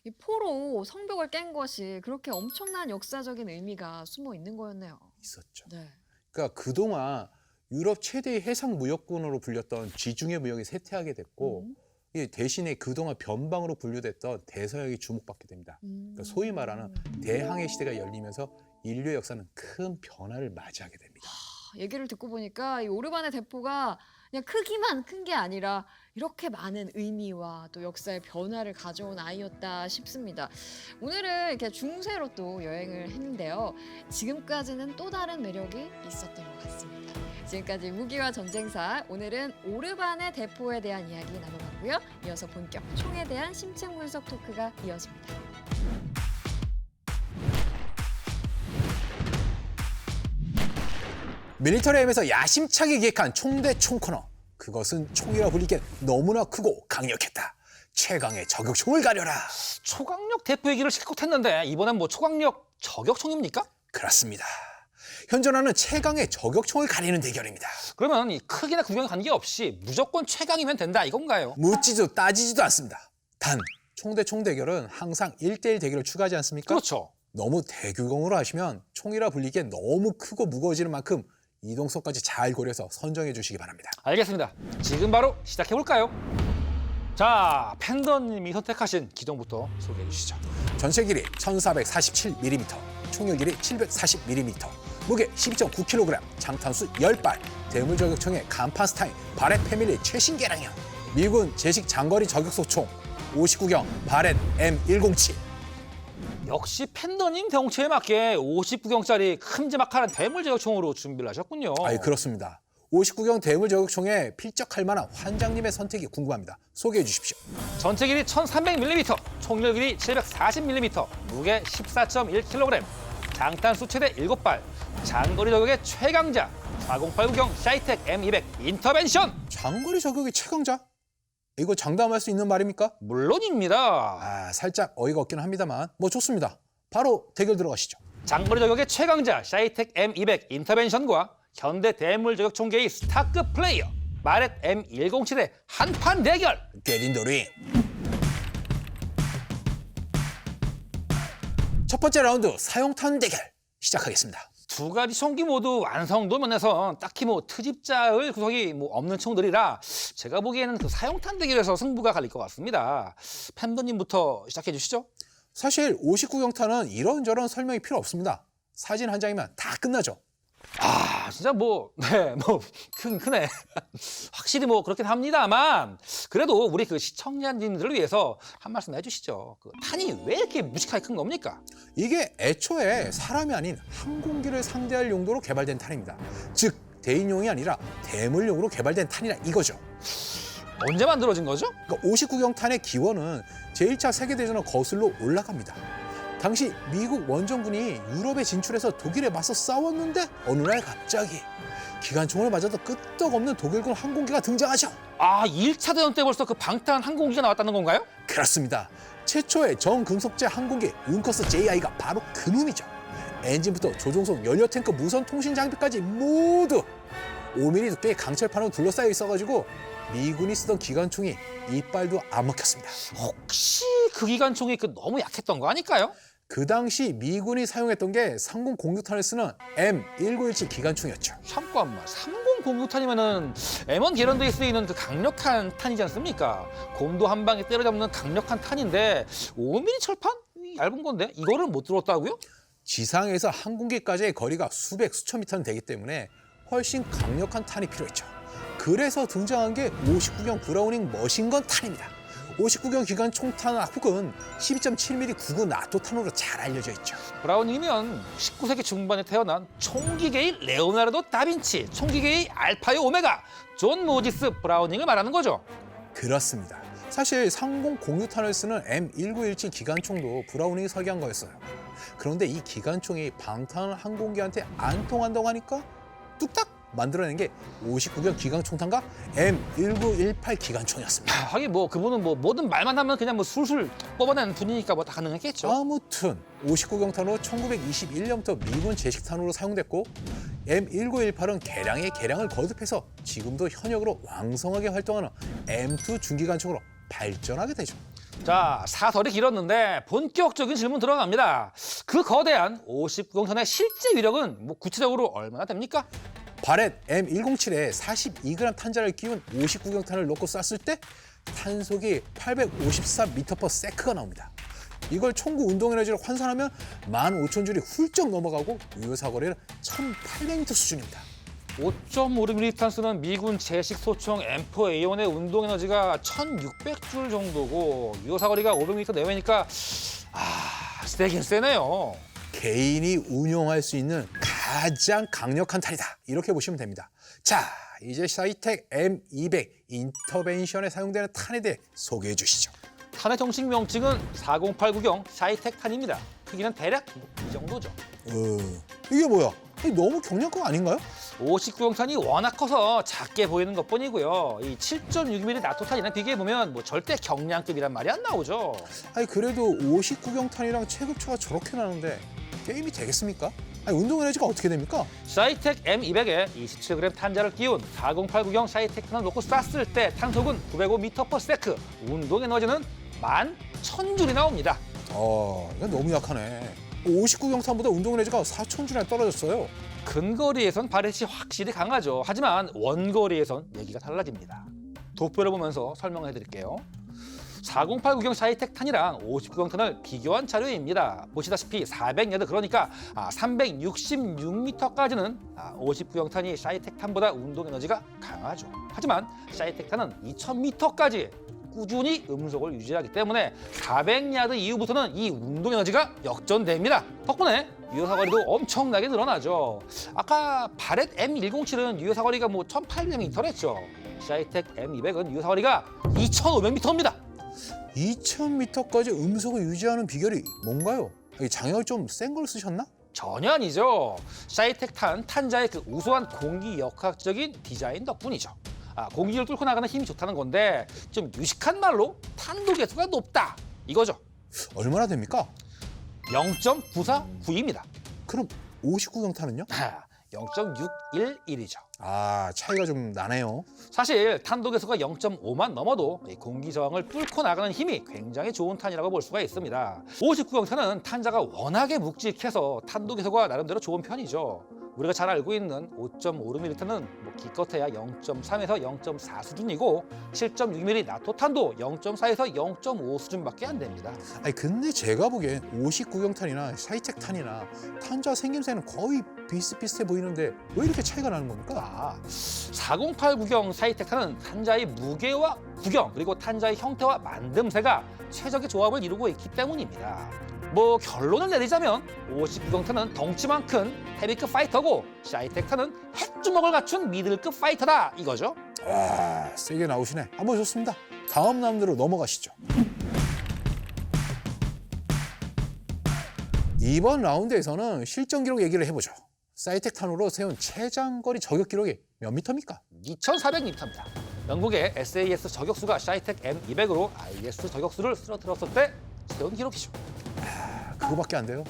이 포로 성벽을 깬 것이 그렇게 엄청난 역사적인 의미가 숨어 있는 거였네요. 있었죠. 네. 그러니까 그동안 유럽 최대의 해상 무역군으로 불렸던 지중해 무역이 쇠퇴하게 됐고 이 대신에 그동안 변방으로 분류됐던 대서양이 주목받게 됩니다. 그러니까 소위 말하는 대항해 시대가 열리면서 인류의 역사는 큰 변화를 맞이하게 됩니다. 얘기를 듣고 보니까 이 오르반의 대포가 그냥 크기만 큰 게 아니라 이렇게 많은 의미와 또 역사의 변화를 가져온 아이였다 싶습니다. 오늘은 이렇게 중세로 또 여행을 했는데요. 지금까지는 또 다른 매력이 있었던 것 같습니다. 지금까지 무기와 전쟁사, 오늘은 오르반의 대포에 대한 이야기 나눠봤고요. 이어서 본격 총에 대한 심층 분석 토크가 이어집니다. 밀리터리 M에서 야심차게 기획한 총 대 총 코너. 그것은 총이라 불리기엔 너무나 크고 강력했다. 최강의 저격총을 가려라. 초강력 대포 얘기를 실컷 했는데 이번엔 뭐 초강력 저격총입니까? 그렇습니다. 현존하는 최강의 저격총을 가리는 대결입니다. 그러면 이 크기나 구경에 관계없이 무조건 최강이면 된다 이건가요? 묻지도 따지지도 않습니다. 단, 총 대 총 대결은 항상 1대1 대결을 추가하지 않습니까? 그렇죠. 너무 대규모로 하시면 총이라 불리기엔 너무 크고 무거워지는 만큼 이동성까지 잘 고려해서 선정해 주시기 바랍니다. 알겠습니다. 지금 바로 시작해볼까요? 자, 팬더님이 선택하신 기종부터 소개해 주시죠. 전체 길이 1447mm, 총열 길이 740mm, 무게 12.9kg, 장탄수 10발, 대물 저격총의 간판 스타일 바렛 패밀리 최신 개량형, 미군 제식 장거리 저격소총 59경 바렛 M107. 역시 팬더님 덩치에 맞게 59경짜리 큼지막한 대물 저격총으로 준비를 하셨군요. 그렇습니다. 59경 대물 저격총에 필적할 만한 환장님의 선택이 궁금합니다. 소개해 주십시오. 전체 길이 1300mm, 총열 길이 740mm, 무게 14.1kg, 장탄수 최대 7발, 장거리 저격의 최강자 4089경 샤이텍 M200 인터벤션. 장거리 저격의 최강자? 이거 장담할 수 있는 말입니까? 물론입니다. 살짝 어이가 없긴 합니다만 뭐 좋습니다. 바로 대결 들어가시죠. 장거리 저격의 최강자 샤이텍 M200 인터벤션과 현대 대물 저격 총계의 스타급 플레이어 마렛 M107의 한판 대결. 꾀딘돌이. 첫 번째 라운드 사용탄 대결 시작하겠습니다. 두 가지 총기 모두 완성도 면에서 딱히 뭐 트집자의 구석이 뭐 없는 총들이라 제가 보기에는 그 사용탄 대결에서 승부가 갈릴 것 같습니다. 팬더님부터 시작해 주시죠. 사실 59경탄은 이런저런 설명이 필요 없습니다. 사진 한 장이면 다 끝나죠. 아, 진짜 크네. 확실히 뭐 그렇긴 합니다만 그래도 우리 그 시청자님들을 위해서 한 말씀 해주시죠. 그 탄이 왜 이렇게 무식하게 큰 겁니까? 이게 애초에 사람이 아닌 항공기를 상대할 용도로 개발된 탄입니다. 즉 대인용이 아니라 대물용으로 개발된 탄이라 이거죠. 언제 만들어진 거죠? 그러니까 59경탄의 기원은 제1차 세계대전으로 거슬러 올라갑니다. 당시 미국 원정군이 유럽에 진출해서 독일에 맞서 싸웠는데 어느 날 갑자기 기관총을 맞아도 끄떡없는 독일군 항공기가 등장하죠. 아, 1차 대전 때 벌써 그 방탄 항공기가 나왔다는 건가요? 그렇습니다. 최초의 정금속제 항공기 운커스 JI가 바로 그 놈이죠. 엔진부터 조종석, 연료탱크, 무선 통신 장비까지 모두 5mm 두께의 강철판으로 둘러싸여 있어가지고 미군이 쓰던 기관총이 이빨도 안 먹혔습니다. 혹시 그 기관총이 그 너무 약했던 거 아닐까요? 그 당시 미군이 사용했던 게 3006탄을 쓰는 M1917 기관총이었죠. 잠깐만, 3006탄이면은 M1 개런대에 쓰이는 그 강력한 탄이지 않습니까? 곰도 한 방에 때려잡는 강력한 탄인데 5mm 철판? 얇은 건데 이거를 못 들었다고요? 지상에서 항공기까지의 거리가 수백, 수천 미터는 되기 때문에 훨씬 강력한 탄이 필요했죠. 그래서 등장한 게 59경 브라우닝 머신건 탄입니다. 59경 기관 총탄 혹은 12.7mm 구구 나토 탄으로 잘 알려져 있죠. 브라우닝이면 19세기 중반에 태어난 총기계의 레오나르도 다빈치, 총기계의 알파요 오메가, 존 모지스 브라우닝을 말하는 거죠. 그렇습니다. 사실 3006탄을 쓰는 M1917 기관총도 브라우닝이 설계한 거였어요. 그런데 이 기관총이 방탄 항공기한테 안 통한다고 하니까 뚝딱 만들어낸 게 59경 기관총탄과 M1918 기관총이었습니다. 하긴 뭐 그분은 뭐 뭐든 말만 하면 그냥 뭐 술술 뽑아내는 분이니까 뭐 다 가능했겠죠. 아무튼 59경탄으로 1921년부터 미군 제식탄으로 사용됐고 M1918은 개량의 개량을 거듭해서 지금도 현역으로 왕성하게 활동하는 M2 중기관총으로 발전하게 되죠. 자, 사설이 길었는데 본격적인 질문 들어갑니다. 그 거대한 59경탄의 실제 위력은 뭐 구체적으로 얼마나 됩니까? 바렛 M107에 42g 탄자를 끼운 59경탄을 넣고 쐈을 때 탄속이 854m/s가 나옵니다. 이걸 총구 운동 에너지로 환산하면 15,000줄이 훌쩍 넘어가고 유효사거리는 1,800m 수준입니다. 5.56mm 쓰는 미군 제식 소총 M4A1의 운동 에너지가 1,600줄 정도고 유효사거리가 500m 내외니까 세긴 세네요. 개인이 운용할 수 있는 가장 강력한 탄이다. 이렇게 보시면 됩니다. 자, 이제 샤이텍 M200 인터벤션에 사용되는 탄에 대해 소개해 주시죠. 탄의 정식 명칭은 4089경 샤이텍 탄입니다. 크기는 대략 이 정도죠. 이게 뭐야? 너무 강력한 거 아닌가요? 59경탄이 워낙 커서 작게 보이는 것뿐이고요. 이 7.6mm 나토 탄이랑 비교해보면 뭐 절대 경량급이란 말이 안 나오죠. 아니 그래도 59경탄이랑 체급차가 저렇게 나는데 게임이 되겠습니까? 아니 운동 에너지가 어떻게 됩니까? 샤이텍 M200에 27g 탄자를 끼운 4089경 샤이텍 탄을 놓고 쐈을 때 탄속은 905m/s, 운동 에너지는 11,000줄이 나옵니다. 이건 너무 약하네. 59경탄보다 운동 에너지가 4,000줄이나 떨어졌어요. 근거리에선 바렛이 확실히 강하죠. 하지만 원거리에선 얘기가 달라집니다. 도표를 보면서 설명해 드릴게요. 4089경 샤이텍 탄이랑 59경탄을 비교한 자료입니다. 보시다시피 400야드 그러니까 366m까지는 59경탄이 샤이텍 탄보다 운동 에너지가 강하죠. 하지만 샤이텍 탄은 2000m까지 꾸준히 음속을 유지하기 때문에 400야드 이후부터는 이 운동 에너지가 역전됩니다. 덕분에 유효사거리도 엄청나게 늘어나죠. 아까 바렛 M107은 유효사거리가 뭐 1800m랬죠. 샤이텍 M200은 유효사거리가 2500m입니다. 2000m까지 음속을 유지하는 비결이 뭔가요? 장약을 좀 센 걸 쓰셨나? 전혀 아니죠. 샤이텍 탄자의 그 우수한 공기 역학적인 디자인 덕분이죠. 공기를 뚫고 나가는 힘이 좋다는 건데 좀 유식한 말로 탄도 개수가 높다 이거죠. 얼마나 됩니까? 0.9492입니다. 그럼 59경탄은요? 0.611이죠. 아, 차이가 좀 나네요. 사실 탄도계수가 0.5만 넘어도 이 공기 저항을 뚫고 나가는 힘이 굉장히 좋은 탄이라고 볼 수가 있습니다. 59경탄은 탄자가 워낙에 묵직해서 탄도계수가 나름대로 좋은 편이죠. 우리가 잘 알고 있는 5.56mm는 기껏해야 0.3에서 0.4 수준이고 7.6mm 나토 탄도 0.4에서 0.5 수준밖에 안 됩니다. 아니 근데 제가 보기엔 59경탄이나 샤이텍 탄이나 탄자 생김새는 거의 비슷비슷해 보이는데 왜 이렇게 차이가 나는 겁니까? 408 구경 샤이텍탄은 탄자의 무게와 구경 그리고 탄자의 형태와 만듦새가 최적의 조합을 이루고 있기 때문입니다. 결론을 내리자면 59경탄은 덩치만 큰 헤비급 파이터고 샤이텍탄은 핵주먹을 갖춘 미들급 파이터다 이거죠. 와, 세게 나오시네. 한번 좋습니다. 다음 라운드로 넘어가시죠. 이번 라운드에서는 실전 기록 얘기를 해보죠. 샤이텍 탄으로 세운 최장거리 저격 기록이 몇 미터입니까? 2,400m입니다. 영국의 SAS 저격수가 샤이텍 M200으로 IS 저격수를 쓰러뜨렸을 때 세운 기록이죠. 그거밖에 안 돼요.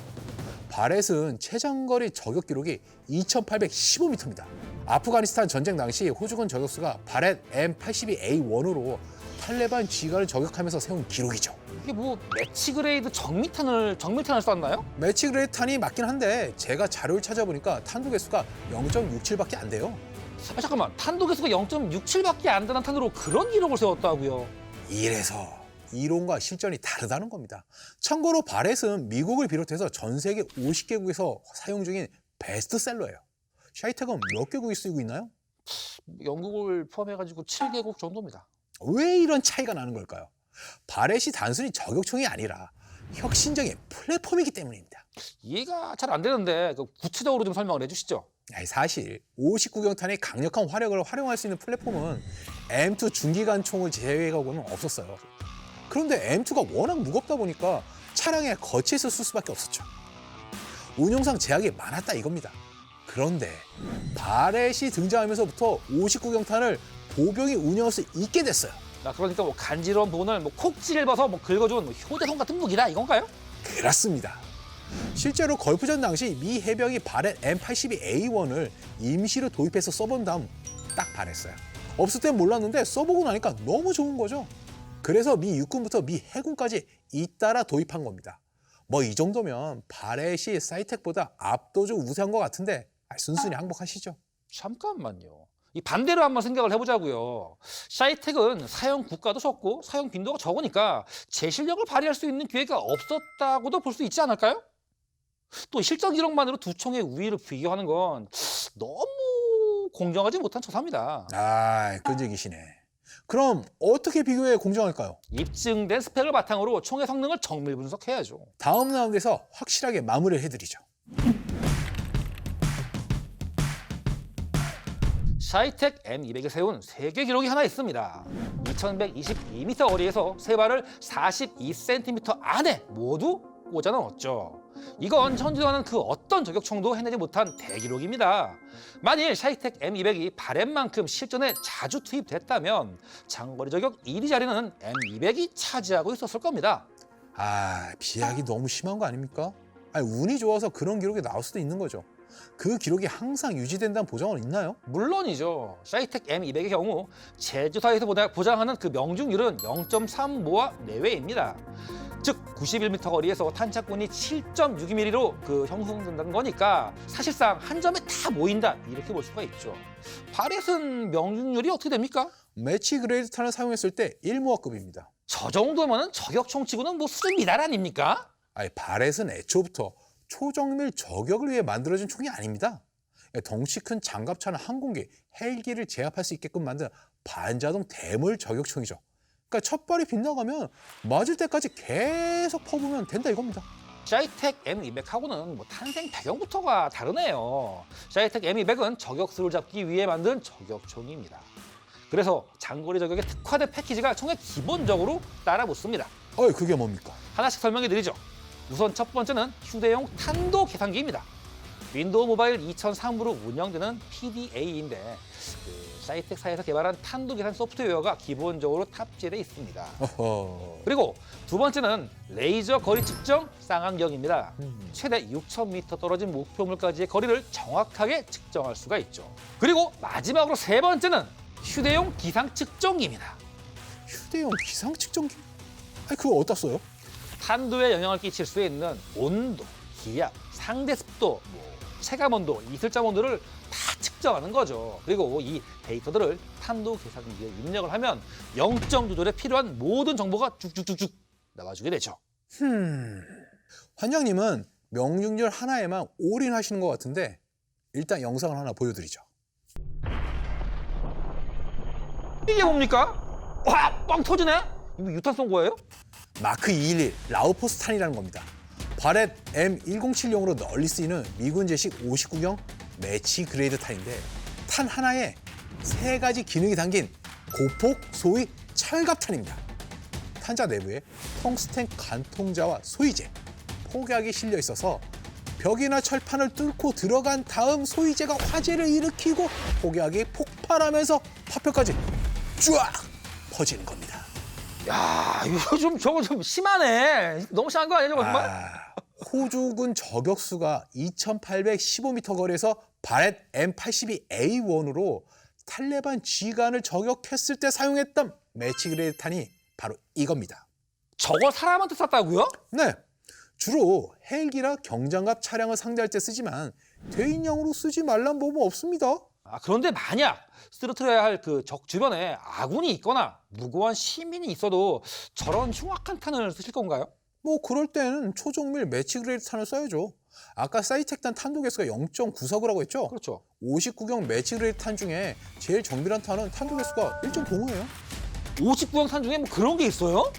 바렛은 최장거리 저격 기록이 2,815m입니다. 아프가니스탄 전쟁 당시 호주군 저격수가 바렛 M82A1으로 탈레반 지휘관을 저격하면서 세운 기록이죠. 이게 매치 그레이드 정밀탄을 쐈나요? 매치 그레이드 탄이 맞긴 한데 제가 자료를 찾아보니까 탄도 개수가 0.67밖에 안 돼요. 잠깐만, 탄도 개수가 0.67밖에 안 되는 탄으로 그런 기록을 세웠다고요? 이래서 이론과 실전이 다르다는 겁니다. 참고로 바렛은 미국을 비롯해서 전 세계 50개국에서 사용 중인 베스트셀러예요. 샤이텍은 몇 개국이 쓰이고 있나요? 영국을 포함해가지고 7개국 정도입니다. 왜 이런 차이가 나는 걸까요? 바렛이 단순히 저격총이 아니라 혁신적인 플랫폼이기 때문입니다. 이해가 잘 안 되는데 구체적으로 좀 설명을 해주시죠. 사실 59경탄의 강력한 화력을 활용할 수 있는 플랫폼은 M2 중기관총을 제외하고는 없었어요. 그런데 M2가 워낙 무겁다 보니까 차량에 거치해서 쓸 수밖에 없었죠. 운용상 제약이 많았다 이겁니다. 그런데 바렛이 등장하면서부터 59경탄을 보병이 운영할 수 있게 됐어요. 그러니까 간지러운 부분을 콕 찔러서 긁어준 효대성 같은 무기다 이건가요? 그렇습니다. 실제로 걸프전 당시 미 해병이 바렛 M82A1을 임시로 도입해서 써본 다음 딱 반했어요. 없을 땐 몰랐는데 써보고 나니까 너무 좋은 거죠. 그래서 미 육군부터 미 해군까지 잇따라 도입한 겁니다. 이 정도면 바렛이 샤이텍보다 압도적 우세한 것 같은데 순순히 항복하시죠. 잠깐만요. 이 반대로 한번 생각을 해보자고요. 샤이텍은 사용 국가도 적고 사용 빈도가 적으니까 제 실력을 발휘할 수 있는 기회가 없었다고도 볼 수 있지 않을까요? 또 실전 기록만으로 두 총의 우위를 비교하는 건 너무 공정하지 못한 처사입니다. 끈질기시네. 그럼 어떻게 비교해 공정할까요? 입증된 스펙을 바탕으로 총의 성능을 정밀 분석해야죠. 다음 라운드에서 확실하게 마무리를 해드리죠. 샤이텍 M200에 세운 세계 기록이 하나 있습니다. 2122m 거리에서 세 발을 42cm 안에 모두 꽂아 넣었죠. 이건 현존하는 그 어떤 저격총도 해내지 못한 대기록입니다. 만일 샤이텍 M200이 바렛만큼 실전에 자주 투입됐다면 장거리 저격 1위 자리는 M200이 차지하고 있었을 겁니다. 비약이 너무 심한 거 아닙니까? 운이 좋아서 그런 기록이 나올 수도 있는 거죠. 그 기록이 항상 유지된다는 보장은 있나요? 물론이죠. 샤이텍 M200의 경우 제조사에서 보장하는 그 명중률은 0.35와 내외입니다. 즉 91m 거리에서 탄착군이 7.62mm로 형성된다는 거니까 사실상 한 점에 다 모인다 이렇게 볼 수가 있죠. 바렛은 명중률이 어떻게 됩니까? 매치 그레이드 탄을 사용했을 때 1모아급입니다. 저 정도면 저격총치고는 수준 미달 아닙니까? 바렛은 애초부터 초정밀 저격을 위해 만들어진 총이 아닙니다. 덩치 큰 장갑차나 항공기, 헬기를 제압할 수 있게끔 만든 반자동 대물 저격총이죠. 그러니까 첫 발이 빗나가면 맞을 때까지 계속 퍼부으면 된다 이겁니다. 샤이텍 M200하고는 탄생 배경부터가 다르네요. 샤이텍 M200은 저격수를 잡기 위해 만든 저격총입니다. 그래서 장거리 저격에 특화된 패키지가 총에 기본적으로 따라 붙습니다. 그게 뭡니까? 하나씩 설명해 드리죠. 우선 첫 번째는 휴대용 탄도 계산기입니다. 윈도우 모바일 2003으로 운영되는 PDA인데 사이텍사에서 개발한 탄도 계산 소프트웨어가 기본적으로 탑재되어 있습니다. 어허. 그리고 두 번째는 레이저 거리 측정 쌍안경입니다. 최대 6,000m 떨어진 목표물까지의 거리를 정확하게 측정할 수가 있죠. 그리고 마지막으로 세 번째는 휴대용 기상 측정기입니다. 휴대용 기상 측정기? 아니 그거 어디다 써요? 탄도에 영향을 끼칠 수 있는 온도, 기압, 상대 습도, 체감 온도, 이슬자 온도를 다 측정하는 거죠. 그리고 이 데이터들을 탄도 계산기에 입력을 하면 영점 조절에 필요한 모든 정보가 쭉쭉쭉쭉 나와주게 되죠. 관장님은 명중률 하나에만 올인하시는 것 같은데 일단 영상을 하나 보여드리죠. 이게 뭡니까? 와, 빵 터지네? 이거 유탄 쏜 거예요? 마크 211 라우포스탄이라는 겁니다. 바렛 M107용으로 널리 쓰이는 미군 제식 59경 매치 그레이드 탄인데 탄 하나에 3가지 기능이 담긴 고폭 소위 철갑탄입니다. 탄자 내부에 텅스텐 관통자와 소위제, 폭약이 실려 있어서 벽이나 철판을 뚫고 들어간 다음 소위제가 화재를 일으키고 폭약이 폭발하면서 파편까지 쫙 퍼지는 겁니다. 야, 이거 저거 좀 심하네. 너무 심한 거 아니야, 저거 정말? 호주군 저격수가 2,815m 거리에서 바렛 M82A1으로 탈레반 지휘관을 저격했을 때 사용했던 매치그레이드 탄이 바로 이겁니다. 저걸 사람한테 쐈다고요? 네, 주로 헬기나 경장갑 차량을 상대할 때 쓰지만 대인용으로 쓰지 말란 법은 없습니다. 그런데 만약 쓰러뜨려야 할 그 적 주변에 아군이 있거나 무고한 시민이 있어도 저런 흉악한 탄을 쓰실 건가요? 그럴 때는 초종밀 매치그레이드 탄을 써야죠. 아까 사이텍탄 탄도 개수가 0.949라고 했죠? 그렇죠. 59경 매치그레이드 탄 중에 제일 정밀한 탄은 탄도 개수가 1.05예요. 59형 탄 중에 뭐 그런 게 있어요?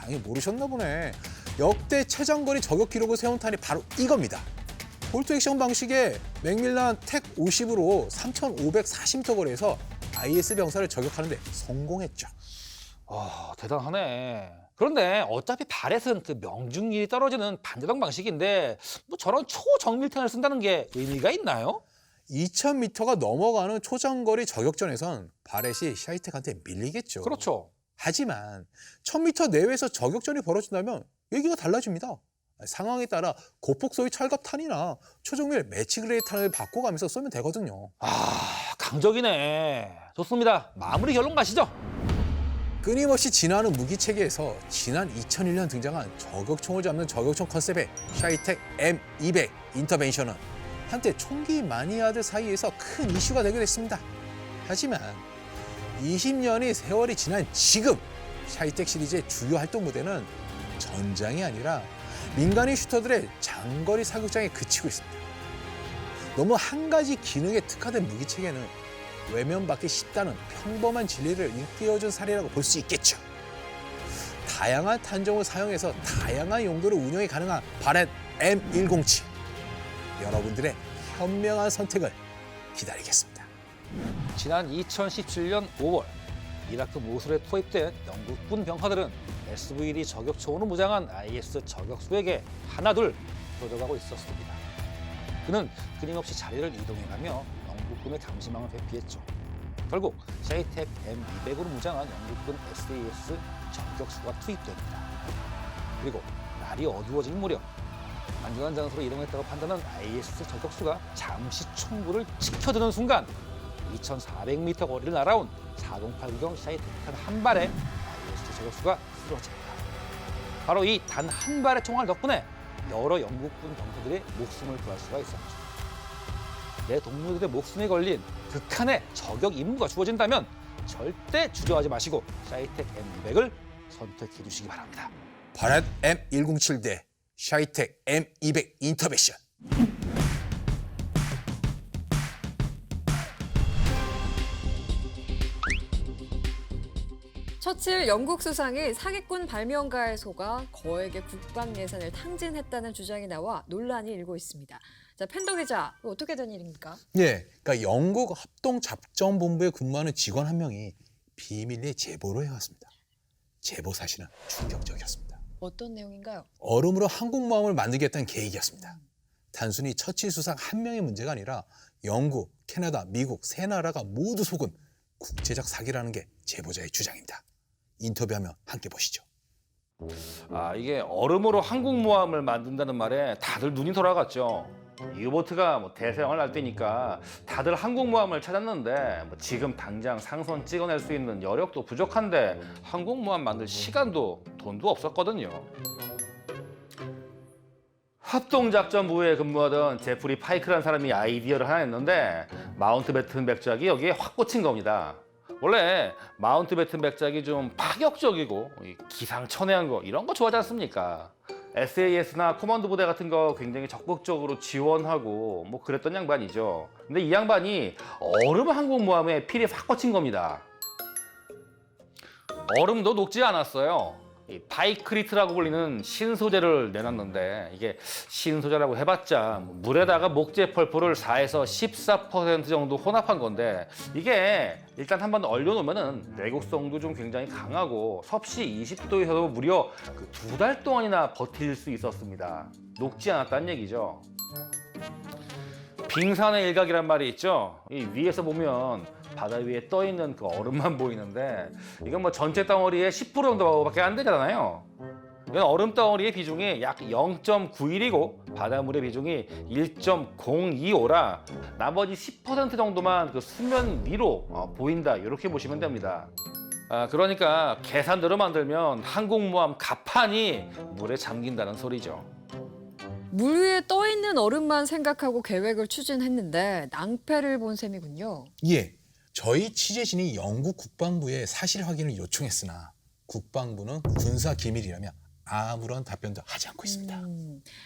아니 모르셨나 보네. 역대 최장거리 저격 기록을 세운 탄이 바로 이겁니다. 볼트 액션 방식의 맥밀란 텍 50으로 3,540m 거리에서 IS 병사를 저격하는데 성공했죠. 대단하네. 그런데 어차피 바렛은 그 명중률이 떨어지는 반자동 방식인데 뭐 저런 초정밀탄을 쓴다는 게 의미가 있나요? 2,000m가 넘어가는 초장거리 저격전에선 바렛이 샤이텍한테 밀리겠죠. 그렇죠. 하지만 1,000m 내외에서 저격전이 벌어진다면 얘기가 달라집니다. 상황에 따라 고폭 소위 철갑탄이나 초정밀 매치그레이드 탄을 바꿔가면서 쏘면 되거든요. 강적이네. 좋습니다. 마무리 결론 가시죠. 끊임없이 진화하는 무기 체계에서 지난 2001년 등장한 저격총을 잡는 저격총 컨셉의 샤이텍 M200 인터벤션은 한때 총기 마니아들 사이에서 큰 이슈가 되게 됐습니다. 하지만 20년의 세월이 지난 지금 샤이텍 시리즈의 주요 활동 무대는 전장이 아니라 민간인 슈터들의 장거리 사격장에 그치고 있습니다. 너무 한 가지 기능에 특화된 무기 체계는 외면받기 쉽다는 평범한 진리를 일깨워준 사례라고 볼 수 있겠죠. 다양한 탄종을 사용해서 다양한 용도로 운영이 가능한 바렛 M107. 여러분들의 현명한 선택을 기다리겠습니다. 지난 2017년 5월 이라크 모술에 투입된 영국군 병사들은 SVD 저격총으로 무장한 IS 저격수에게 하나둘 들어가고 있었습니다. 그는 끊임없이 자리를 이동해가며 영국군의 감시망을 회피했죠. 결국 샤이텍 M200으로 무장한 영국군 SAS 저격수가 투입됩니다. 그리고 날이 어두워질 무렵 안전한 장소로 이동했다고 판단한 IS 저격수가 잠시 총구를 치켜드는 순간 2,400m 거리를 날아온 4089경 샤이텍탄 한 발에 IS 저격수가 쓰러집니다. 바로 이 단 한 발의 총알 덕분에 여러 영국군 병사들의 목숨을 구할 수가 있었죠. 내 동료들의 목숨이 걸린 극한의 저격 임무가 주어진다면 절대 주저하지 마시고 샤이텍 M200을 선택해 주시기 바랍니다. 바렛 M107 대 샤이텍 M200 인터벤션. 처칠 영국 수상이 사기꾼 발명가의 소가 거액의 국방 예산을 탕진했다는 주장이 나와 논란이 일고 있습니다. 자, 팬더 기자, 이거 어떻게 된 일입니까? 예, 그러니까 영국 합동작전본부에 근무하는 직원 한 명이 비밀리에 제보를 해왔습니다. 제보 사실은 충격적이었습니다. 어떤 내용인가요? 얼음으로 한국모함을 만들겠다는 계획이었습니다. 단순히 처치수상 한 명의 문제가 아니라 영국, 캐나다, 미국 세 나라가 모두 속은 국제적 사기라는 게 제보자의 주장입니다. 인터뷰하며 함께 보시죠. 이게 얼음으로 항공모함을 만든다는 말에 다들 눈이 돌아갔죠. 유보트가 대서양을 날 때니까 다들 항공모함을 찾았는데 지금 당장 상선 찍어낼 수 있는 여력도 부족한데 항공모함 만들 시간도 돈도 없었거든요. 합동작전부에 근무하던 제프리 파이크라는 사람이 아이디어를 하나 냈는데 마운트베튼 백작이 여기에 확 꽂힌 겁니다. 원래 마운트베튼 백작이 좀 파격적이고 기상천외한 거 이런 거 좋아하지 않습니까? SAS나 코만도 부대 같은 거 굉장히 적극적으로 지원하고 그랬던 양반이죠. 근데 이 양반이 얼음 항공모함에 필이 확 꽂힌 겁니다. 얼음도 녹지 않았어요. 이 파이크리트라고 불리는 신소재를 내놨는데 이게 신소재라고 해봤자 물에다가 목재 펄프를 4에서 14% 정도 혼합한 건데 이게 일단 한번 얼려놓으면은 내구성도 좀 굉장히 강하고 섭씨 20도에서도 무려 2달 동안이나 버틸 수 있었습니다. 녹지 않았다는 얘기죠. 빙산의 일각이란 말이 있죠. 이 위에서 보면 바다 위에 떠 있는 그 얼음만 보이는데 이건 전체 덩어리의 10% 정도밖에 안 되잖아요. 이건 얼음 덩어리의 비중이 약 0.91이고 바닷물의 비중이 1.025라 나머지 10% 정도만 그 수면 위로 보인다 이렇게 보시면 됩니다. 그러니까 계산대로 만들면 항공모함 갑판이 물에 잠긴다는 소리죠. 물 위에 떠 있는 얼음만 생각하고 계획을 추진했는데 낭패를 본 셈이군요. 예, 저희 취재진이 영국 국방부에 사실 확인을 요청했으나 국방부는 군사 기밀이라며 아무런 답변도 하지 않고 있습니다.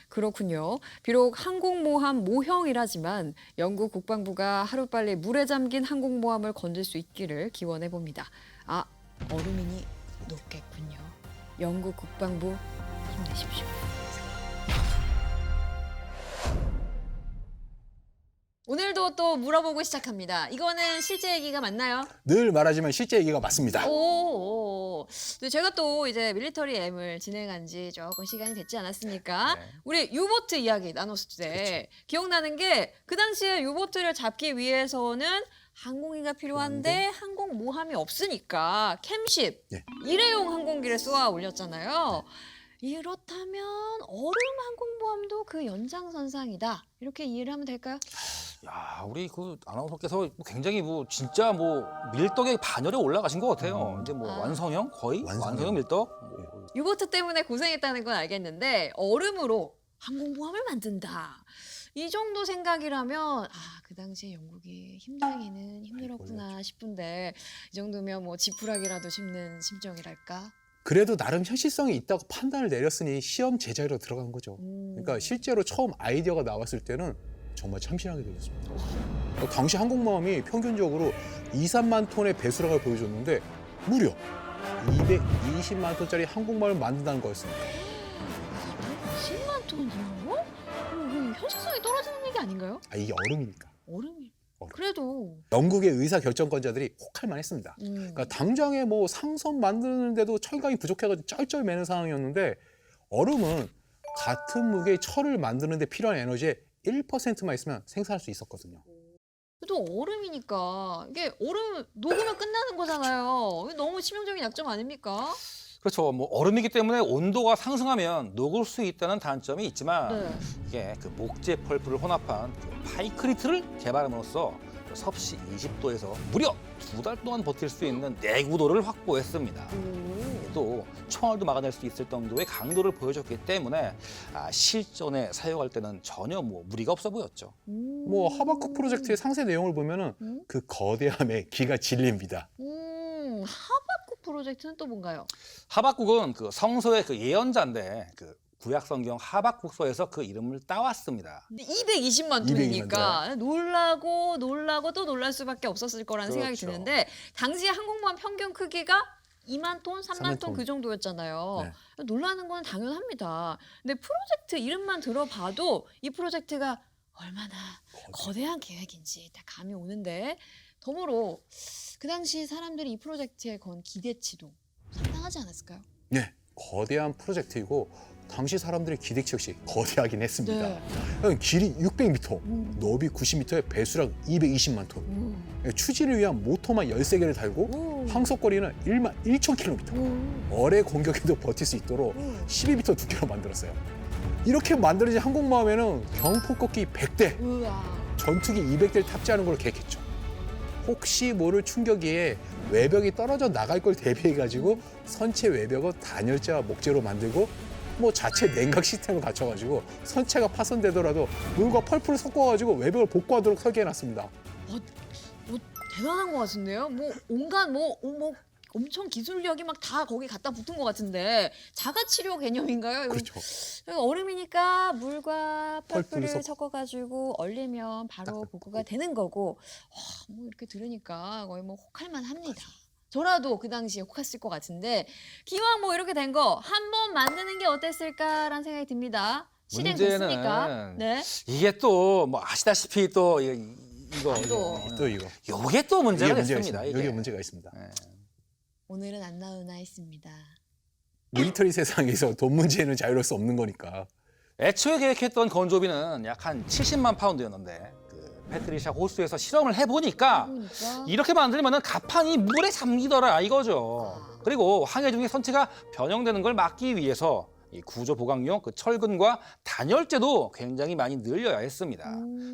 그렇군요. 비록 항공모함 모형이라지만 영국 국방부가 하루빨리 물에 잠긴 항공모함을 건질 수 있기를 기원해 봅니다. 얼음이니 녹겠군요. 영국 국방부 힘내십시오. 오늘도 또 물어보고 시작합니다. 이거는 실제 얘기가 맞나요? 늘 말하지만 실제 얘기가 맞습니다. 오. 근데 제가 또 이제 밀리터리 M을 진행한 지 조금 시간이 됐지 않았습니까? 네. 우리 유보트 이야기 나눴을 때 기억나는 게 그 당시에 유보트를 잡기 위해서는 항공기가 필요한데 항공모함이 없으니까 캠십, 예. 일회용 항공기를 쏘아 올렸잖아요. 이렇다면 얼음 항공모함도 그 연장선상이다. 이렇게 이해를 하면 될까요? 야, 우리 그 아나운서께서 굉장히 진짜 밀떡의 반열에 올라가신 것 같아요. 이제 완성형 거의 완성형 밀떡. 유보트 때문에 고생했다는 건 알겠는데 얼음으로 항공모함을 만든다. 이 정도 생각이라면 그 당시에 영국이 힘들기는 힘들었구나 싶은데 이 정도면 지푸라기라도 짚는 심정이랄까? 그래도 나름 현실성이 있다고 판단을 내렸으니 시험 제자리로 들어간 거죠. 그러니까 실제로 처음 아이디어가 나왔을 때는 정말 참신하게 되었습니다. 당시 항공모함이 평균적으로 2, 3만 톤의 배수량을 보여줬는데 무려 220만 톤짜리 항공모함을 만든다는 거였습니다. 220만 톤이요? 현실성이 떨어지는 얘기 아닌가요? 이게 얼음이니까. 얼음이. 얼음. 그래도. 영국의 의사 결정권자들이 혹할 만했습니다. 그러니까 당장에 상선 만드는데도 철강이 부족해가지고 쩔쩔매는 상황이었는데 얼음은 같은 무게의 철을 만드는데 필요한 에너지의 1%만 있으면 생산할 수 있었거든요. 또 얼음이니까 이게 얼음 녹으면 끝나는 거잖아요. 너무 치명적인 약점 아닙니까? 그렇죠. 얼음이기 때문에 온도가 상승하면 녹을 수 있다는 단점이 있지만 이게 그 목재 펄프를 혼합한 파이크리트를 개발함으로써 섭씨 20도에서 무려 2달 동안 버틸 수 있는 내구도를 확보했습니다. 또 총알도 막아낼 수 있을 정도의 강도를 보여줬기 때문에 실전에 사용할 때는 전혀 무리가 없어 보였죠. 하바쿠 프로젝트의 상세 내용을 보면은 그 거대함에 기가 질립니다. 하바쿠 프로젝트는 또 뭔가요? 하박국은 그 성서의 그 예언자인데 그 구약 성경 하박국서에서 그 이름을 따왔습니다. 220만 톤이니까 놀라고 또 놀랄 수밖에 없었을 거라는 생각이 드는데 당시에 항공모함 평균 크기가 2만 톤, 3만 톤 그 정도였잖아요. 네. 놀라는 건 당연합니다. 근데 프로젝트 이름만 들어봐도 이 프로젝트가 얼마나 거대한 계획인지 다 감이 오는데 덤으로 그 당시 사람들이 이 프로젝트에 건 기대치도 상당하지 않았을까요? 네, 거대한 프로젝트이고 당시 사람들의 기대치 역시 거대하긴 했습니다. 네. 길이 600m, 너비 90m에 배수량 220만 톤. 추진을 위한 모터만 13개를 달고 항속거리는 1만 1,000km. 어뢰 공격에도 버틸 수 있도록 12m 두께로 만들었어요. 이렇게 만들어진 항공모함에는 경포꺾기 100대, 우와. 전투기 200대를 탑재하는 걸 계획했죠. 혹시 모를 충격기에 외벽이 떨어져 나갈 걸 대비해가지고 선체 외벽은 단열재와 목재로 만들고 뭐 자체 냉각 시스템을 갖춰가지고 선체가 파손되더라도 물과 펄프를 섞어가지고 외벽을 복구하도록 설계해놨습니다. 대단한 것 같은데요? 뭐 온갖 뭐 엄청 기술력이 막 다 거기 갖다 붙은 것 같은데 자가치료 개념인가요? 이거? 그렇죠. 얼음이니까 물과 펄프를 펄프를 섞어가지고 얼리면 바로 복구가 되는 거고 뭐 이렇게 들으니까 거의 뭐 혹할만 합니다. 저라도 그 당시에 혹했을 것 같은데 기왕 뭐 이렇게 된 거 한번 만드는 게 어땠을까라는 생각이 듭니다. 실행됐으니까. 네. 이게 또 뭐 아시다시피 또 이거 또 이거. 요게 또 문제가 이게 됐습니다. 있습니다. 여기에 문제가 있습니다. 네. 오늘은 안 나오나 했습니다. 밀리터리 세상에서 돈 문제는 자유로울 수 없는 거니까. 애초에 계획했던 건조비는 약 한 70만 파운드였는데 그 패트리샤 호수에서 실험을 해보니까 이렇게 만들면은 가판이 물에 잠기더라 이거죠. 그리고 항해 중에 선체가 변형되는 걸 막기 위해서 이 구조 보강용 그 철근과 단열재도 굉장히 많이 늘려야 했습니다.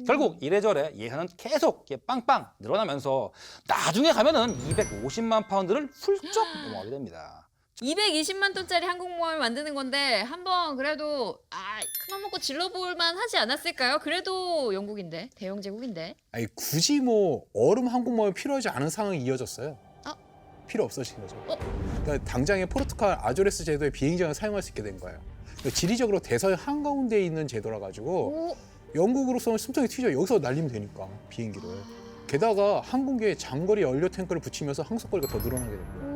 결국 이래저래 예산은 계속 이렇게 빵빵 늘어나면서 나중에 가면은 250만 파운드를 훌쩍 넘어가게 됩니다. 220만 톤짜리 항공모함을 만드는 건데 한번 그래도 큰맘 먹고 질러볼만 하지 않았을까요? 그래도 영국인데, 대영 제국인데. 아니 굳이 뭐 얼음 항공모함이 필요하지 않은 상황이 이어졌어요. 필요 없어진 거죠. 그러니까 당장에 포르투갈 아조레스 제도의 비행장을 사용할 수 있게 된 거예요. 그러니까 지리적으로 대서양 한가운데에 있는 제도라 가지고 영국으로서는 숨통이 튀죠. 여기서 날리면 되니까 비행기를. 게다가 항공기에 장거리 연료 탱크를 붙이면서 항속거리가 더 늘어나게 됐고요.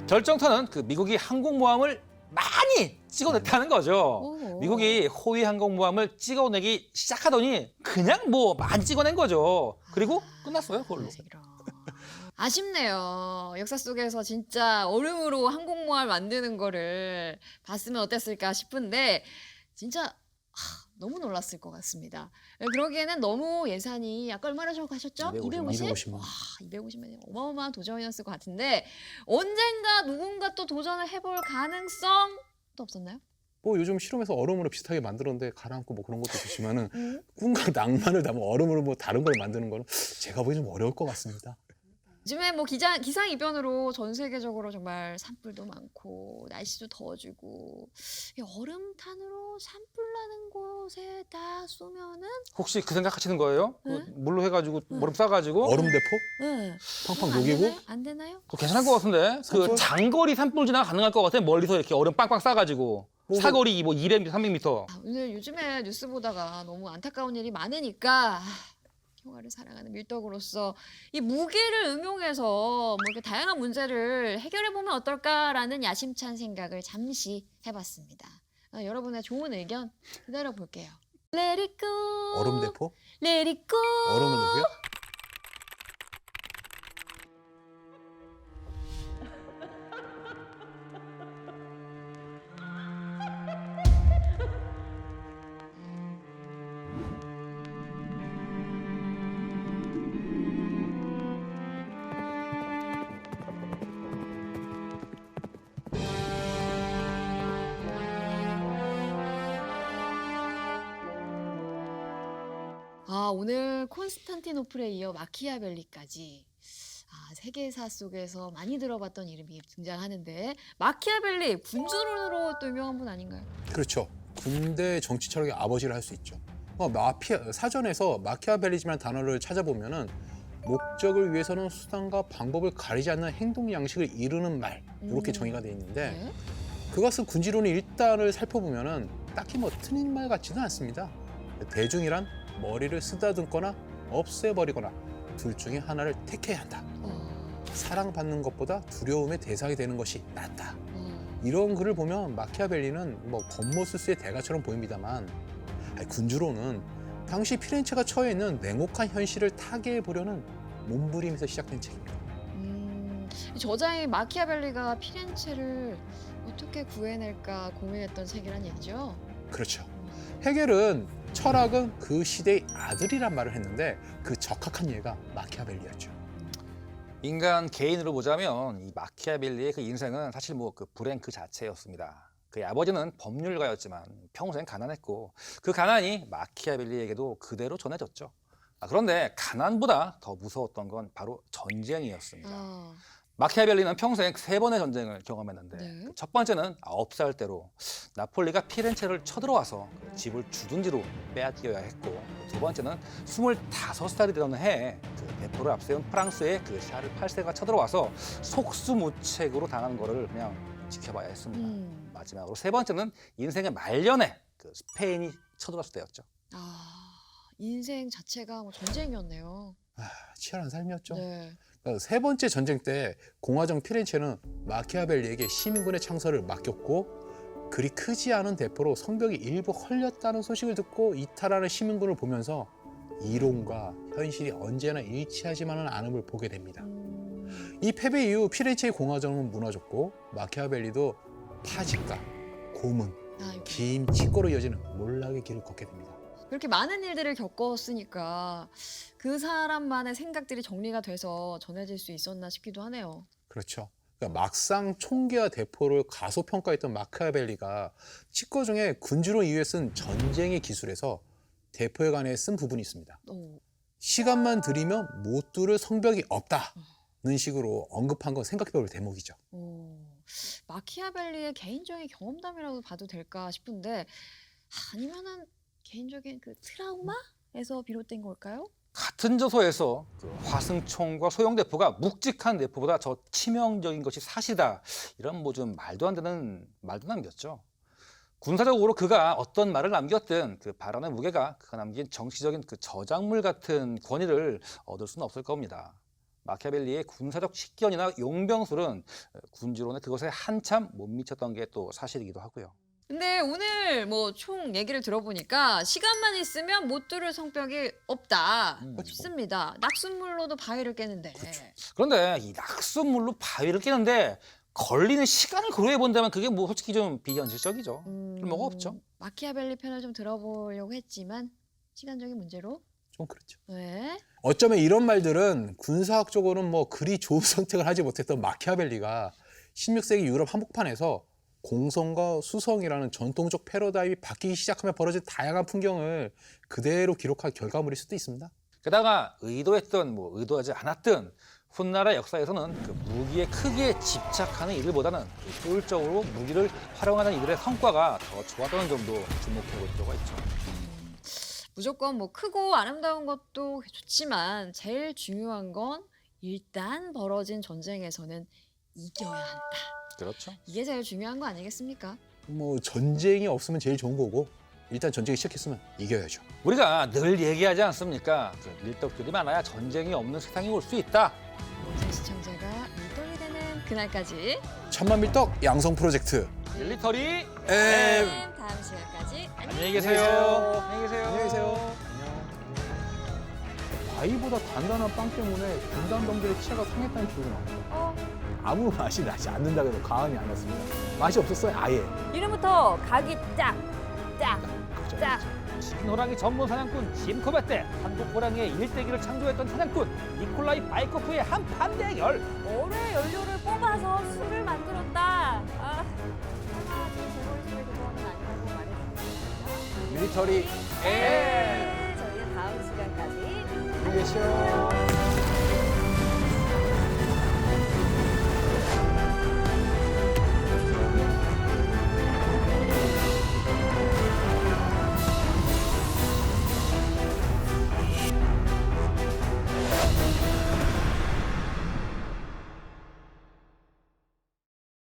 결정타는 그 미국이 항공모함을 많이 찍어냈다는 거죠. 미국이 호위 항공모함을 찍어내기 시작하더니 그냥 뭐 많이 찍어낸 거죠. 그리고 끝났어요, 그걸로. 아쉽네요. 역사 속에서 진짜 얼음으로 항공모함 만드는 거를 봤으면 어땠을까 싶은데 진짜 너무 놀랐을 것 같습니다. 그러기에는 너무 예산이 아까 얼마나 하셨죠? 250? 250만. 250만이 어마어마한 도전이었을 것 같은데 언젠가 누군가 또 도전을 해볼 가능성도 없었나요? 뭐 요즘 실험에서 얼음으로 비슷하게 만들었는데 가라앉고 뭐 그런 것도 있지만은 꿈과 낭만을 담은 얼음으로 뭐 다른 걸 만드는 거는 제가 보기엔 좀 어려울 것 같습니다. 요즘에 뭐 기상이변으로 전 세계적으로 정말 산불도 많고 날씨도 더워지고 이 얼음탄으로 산불 나는 곳에 다 쏘면은 혹시 그 생각하시는 거예요? 그 물로 해가지고 얼음 싸가지고 얼음 대포? 네. 팡팡 녹이고? 안 되나요? 그거 괜찮을 것 같은데 그 장거리 산불 진화 가능할 것 같아. 멀리서 이렇게 얼음 빵빵 싸가지고 사거리 뭐 200m, 300m. 오늘 요즘에 뉴스 보다가 너무 안타까운 일이 많으니까 평화를 사랑하는 밀떡으로서 이 무기를 응용해서 뭐 이렇게 다양한 문제를 해결해 보면 어떨까라는 야심찬 생각을 잠시 해봤습니다. 여러분의 좋은 의견 기다려 볼게요. Let it go. 얼음 대포? Let it go. 얼음을 녹여? 오늘 콘스탄티노플에 이어 마키아벨리까지 세계사 속에서 많이 들어봤던 이름이 등장하는데 마키아벨리 군주론으로 또 유명한 분 아닌가요? 그렇죠. 군대 정치 철학의 아버지를 할 수 있죠. 사전에서 마키아벨리즘이라는 단어를 찾아보면은 목적을 위해서는 수단과 방법을 가리지 않는 행동 양식을 이루는 말 이렇게 정의가 돼 있는데 그것은 군지론의 일단을 살펴보면은 딱히 뭐 틀린 말 같지는 않습니다. 대중이란 머리를 쓰다듬거나 없애버리거나 둘 중에 하나를 택해야 한다. 사랑받는 것보다 두려움의 대상이 되는 것이 낫다. 이런 글을 보면 마키아벨리는 뭐 겉모술수의 대가처럼 보입니다만 군주론은 당시 피렌체가 처해 있는 냉혹한 현실을 타개해 보려는 몸부림에서 시작된 책입니다. 저자인 마키아벨리가 피렌체를 어떻게 구해낼까 고민했던 세계란 얘기죠. 그렇죠. 헤겔은 철학은 그 시대의 아들이란 말을 했는데 그 적합한 예가 마키아벨리였죠. 인간 개인으로 보자면 이 마키아벨리의 그 인생은 사실 뭐 그 불행 그 자체였습니다. 그의 아버지는 법률가였지만 평생 가난했고 그 가난이 마키아벨리에게도 그대로 전해졌죠. 그런데 가난보다 더 무서웠던 건 바로 전쟁이었습니다. 아, 마키아벨리는 평생 3번의 전쟁을 경험했는데 네. 첫 번째는 9살 때로 나폴리가 피렌체를 쳐들어와서 그 집을 주둔지로 빼앗겨야 했고, 두 번째는 25살이 되던 해에 그 대포를 앞세운 프랑스의 그 샤를 8세가 쳐들어와서 속수무책으로 당한 거를 그냥 지켜봐야 했습니다. 마지막으로 세 번째는 인생의 말년에 그 스페인이 쳐들어왔을 때였죠. 아, 인생 자체가 뭐 전쟁이었네요. 치열한 삶이었죠. 네. 세 번째 전쟁 때 공화정 피렌체는 마키아벨리에게 시민군의 창설을 맡겼고, 그리 크지 않은 대포로 성벽이 일부 헐렸다는 소식을 듣고 이탈하는 시민군을 보면서 이론과 현실이 언제나 일치하지만은 않음을 보게 됩니다. 이 패배 이후 피렌체의 공화정은 무너졌고 마키아벨리도 파직과 고문, 아이고. 긴 치고로 이어지는 몰락의 길을 걷게 됩니다. 그렇게 많은 일들을 겪었으니까 그 사람만의 생각들이 정리가 돼서 전해질 수 있었나 싶기도 하네요. 그렇죠. 그러니까 막상 총기와 대포를 가소평가했던 마키아벨리가 치과 중에 군주론 이후에 쓴 전쟁의 기술에서 대포에 관해 쓴 부분이 있습니다. 오. 시간만 들이면 못 뚫을 성벽이 없다는 식으로 언급한 건 생각해볼 대목이죠. 오. 마키아벨리의 개인적인 경험담이라고 봐도 될까 싶은데, 아니면은 개인적인 그 트라우마에서 비롯된 걸까요? 같은 저서에서 그 화승총과 소형대포가 묵직한 대포보다 더 치명적인 것이 사실이다, 이런 뭐 좀 말도 안 되는 말도 남겼죠. 군사적으로 그가 어떤 말을 남겼든 그 발언의 무게가 그가 남긴 정치적인 그 저작물 같은 권위를 얻을 수는 없을 겁니다. 마키아벨리의 군사적 식견이나 용병술은 군주론에 그것에 한참 못 미쳤던 게 또 사실이기도 하고요. 근데 오늘 뭐 총 얘기를 들어보니까 시간만 있으면 못 뚫을 성벽이 없다 싶습니다. 낙숫물로도 바위를 깨는데. 그런데 이 낙숫물로 바위를 깨는데 걸리는 시간을 고려해 본다면 그게 뭐 솔직히 좀 비현실적이죠. 뭐가 없죠. 마키아벨리 편을 좀 들어보려고 했지만 시간적인 문제로. 좀 그렇죠. 네. 어쩌면 이런 말들은 군사학적으로는 뭐 그리 좋은 선택을 하지 못했던 마키아벨리가 16세기 유럽 한복판에서 공성과 수성이라는 전통적 패러다임이 바뀌기 시작하며 벌어진 다양한 풍경을 그대로 기록한 결과물일 수도 있습니다. 게다가 의도했든 뭐 의도하지 않았든 훗나라 역사에서는 그 무기의 크기에 집착하는 이들보다는 효율적으로 무기를 활용하는 이들의 성과가 더 좋았다는 점도 주목해 볼 필요가 있죠. 무조건 뭐 크고 아름다운 것도 좋지만 제일 중요한 건 일단 벌어진 전쟁에서는 이겨야 한다. 그렇죠. 이게 제일 중요한 거 아니겠습니까? 뭐 전쟁이 없으면 제일 좋은 거고, 일단 전쟁이 시작했으면 이겨야죠. 우리가 늘 얘기하지 않습니까? 그 밀떡들이 많아야 전쟁이 없는 세상이 올 수 있다. 모든 시청자가 밀떡이 되는 그날까지 천만밀떡 양성 프로젝트 밀리터리 다음 시간까지 안녕히 계세요. 안녕히 계세요. 안녕히 계세요. 바위보다 단단한 빵 때문에 군단병들의 치아가 상했다는 기록이 나옵니다. 아무 맛이 나지 않는다고 해도 과언이 아니었습니다. 맛이 없었어요, 아예. 이름부터 각이 짝. 그렇죠. 치킨 호랑이 전문 사냥꾼 짐 코베 때 한국 호랑이의 일대기를 창조했던 사냥꾼 니콜라이 바이코프의 한판 대결. 얼의 연료를 뽑아서 술을 만들었다. 설마 제 제보리스의 그거는 아니라고 말해주셨습니다. 밀리터리 저희는 다음 시간까지 안녕히 계세요.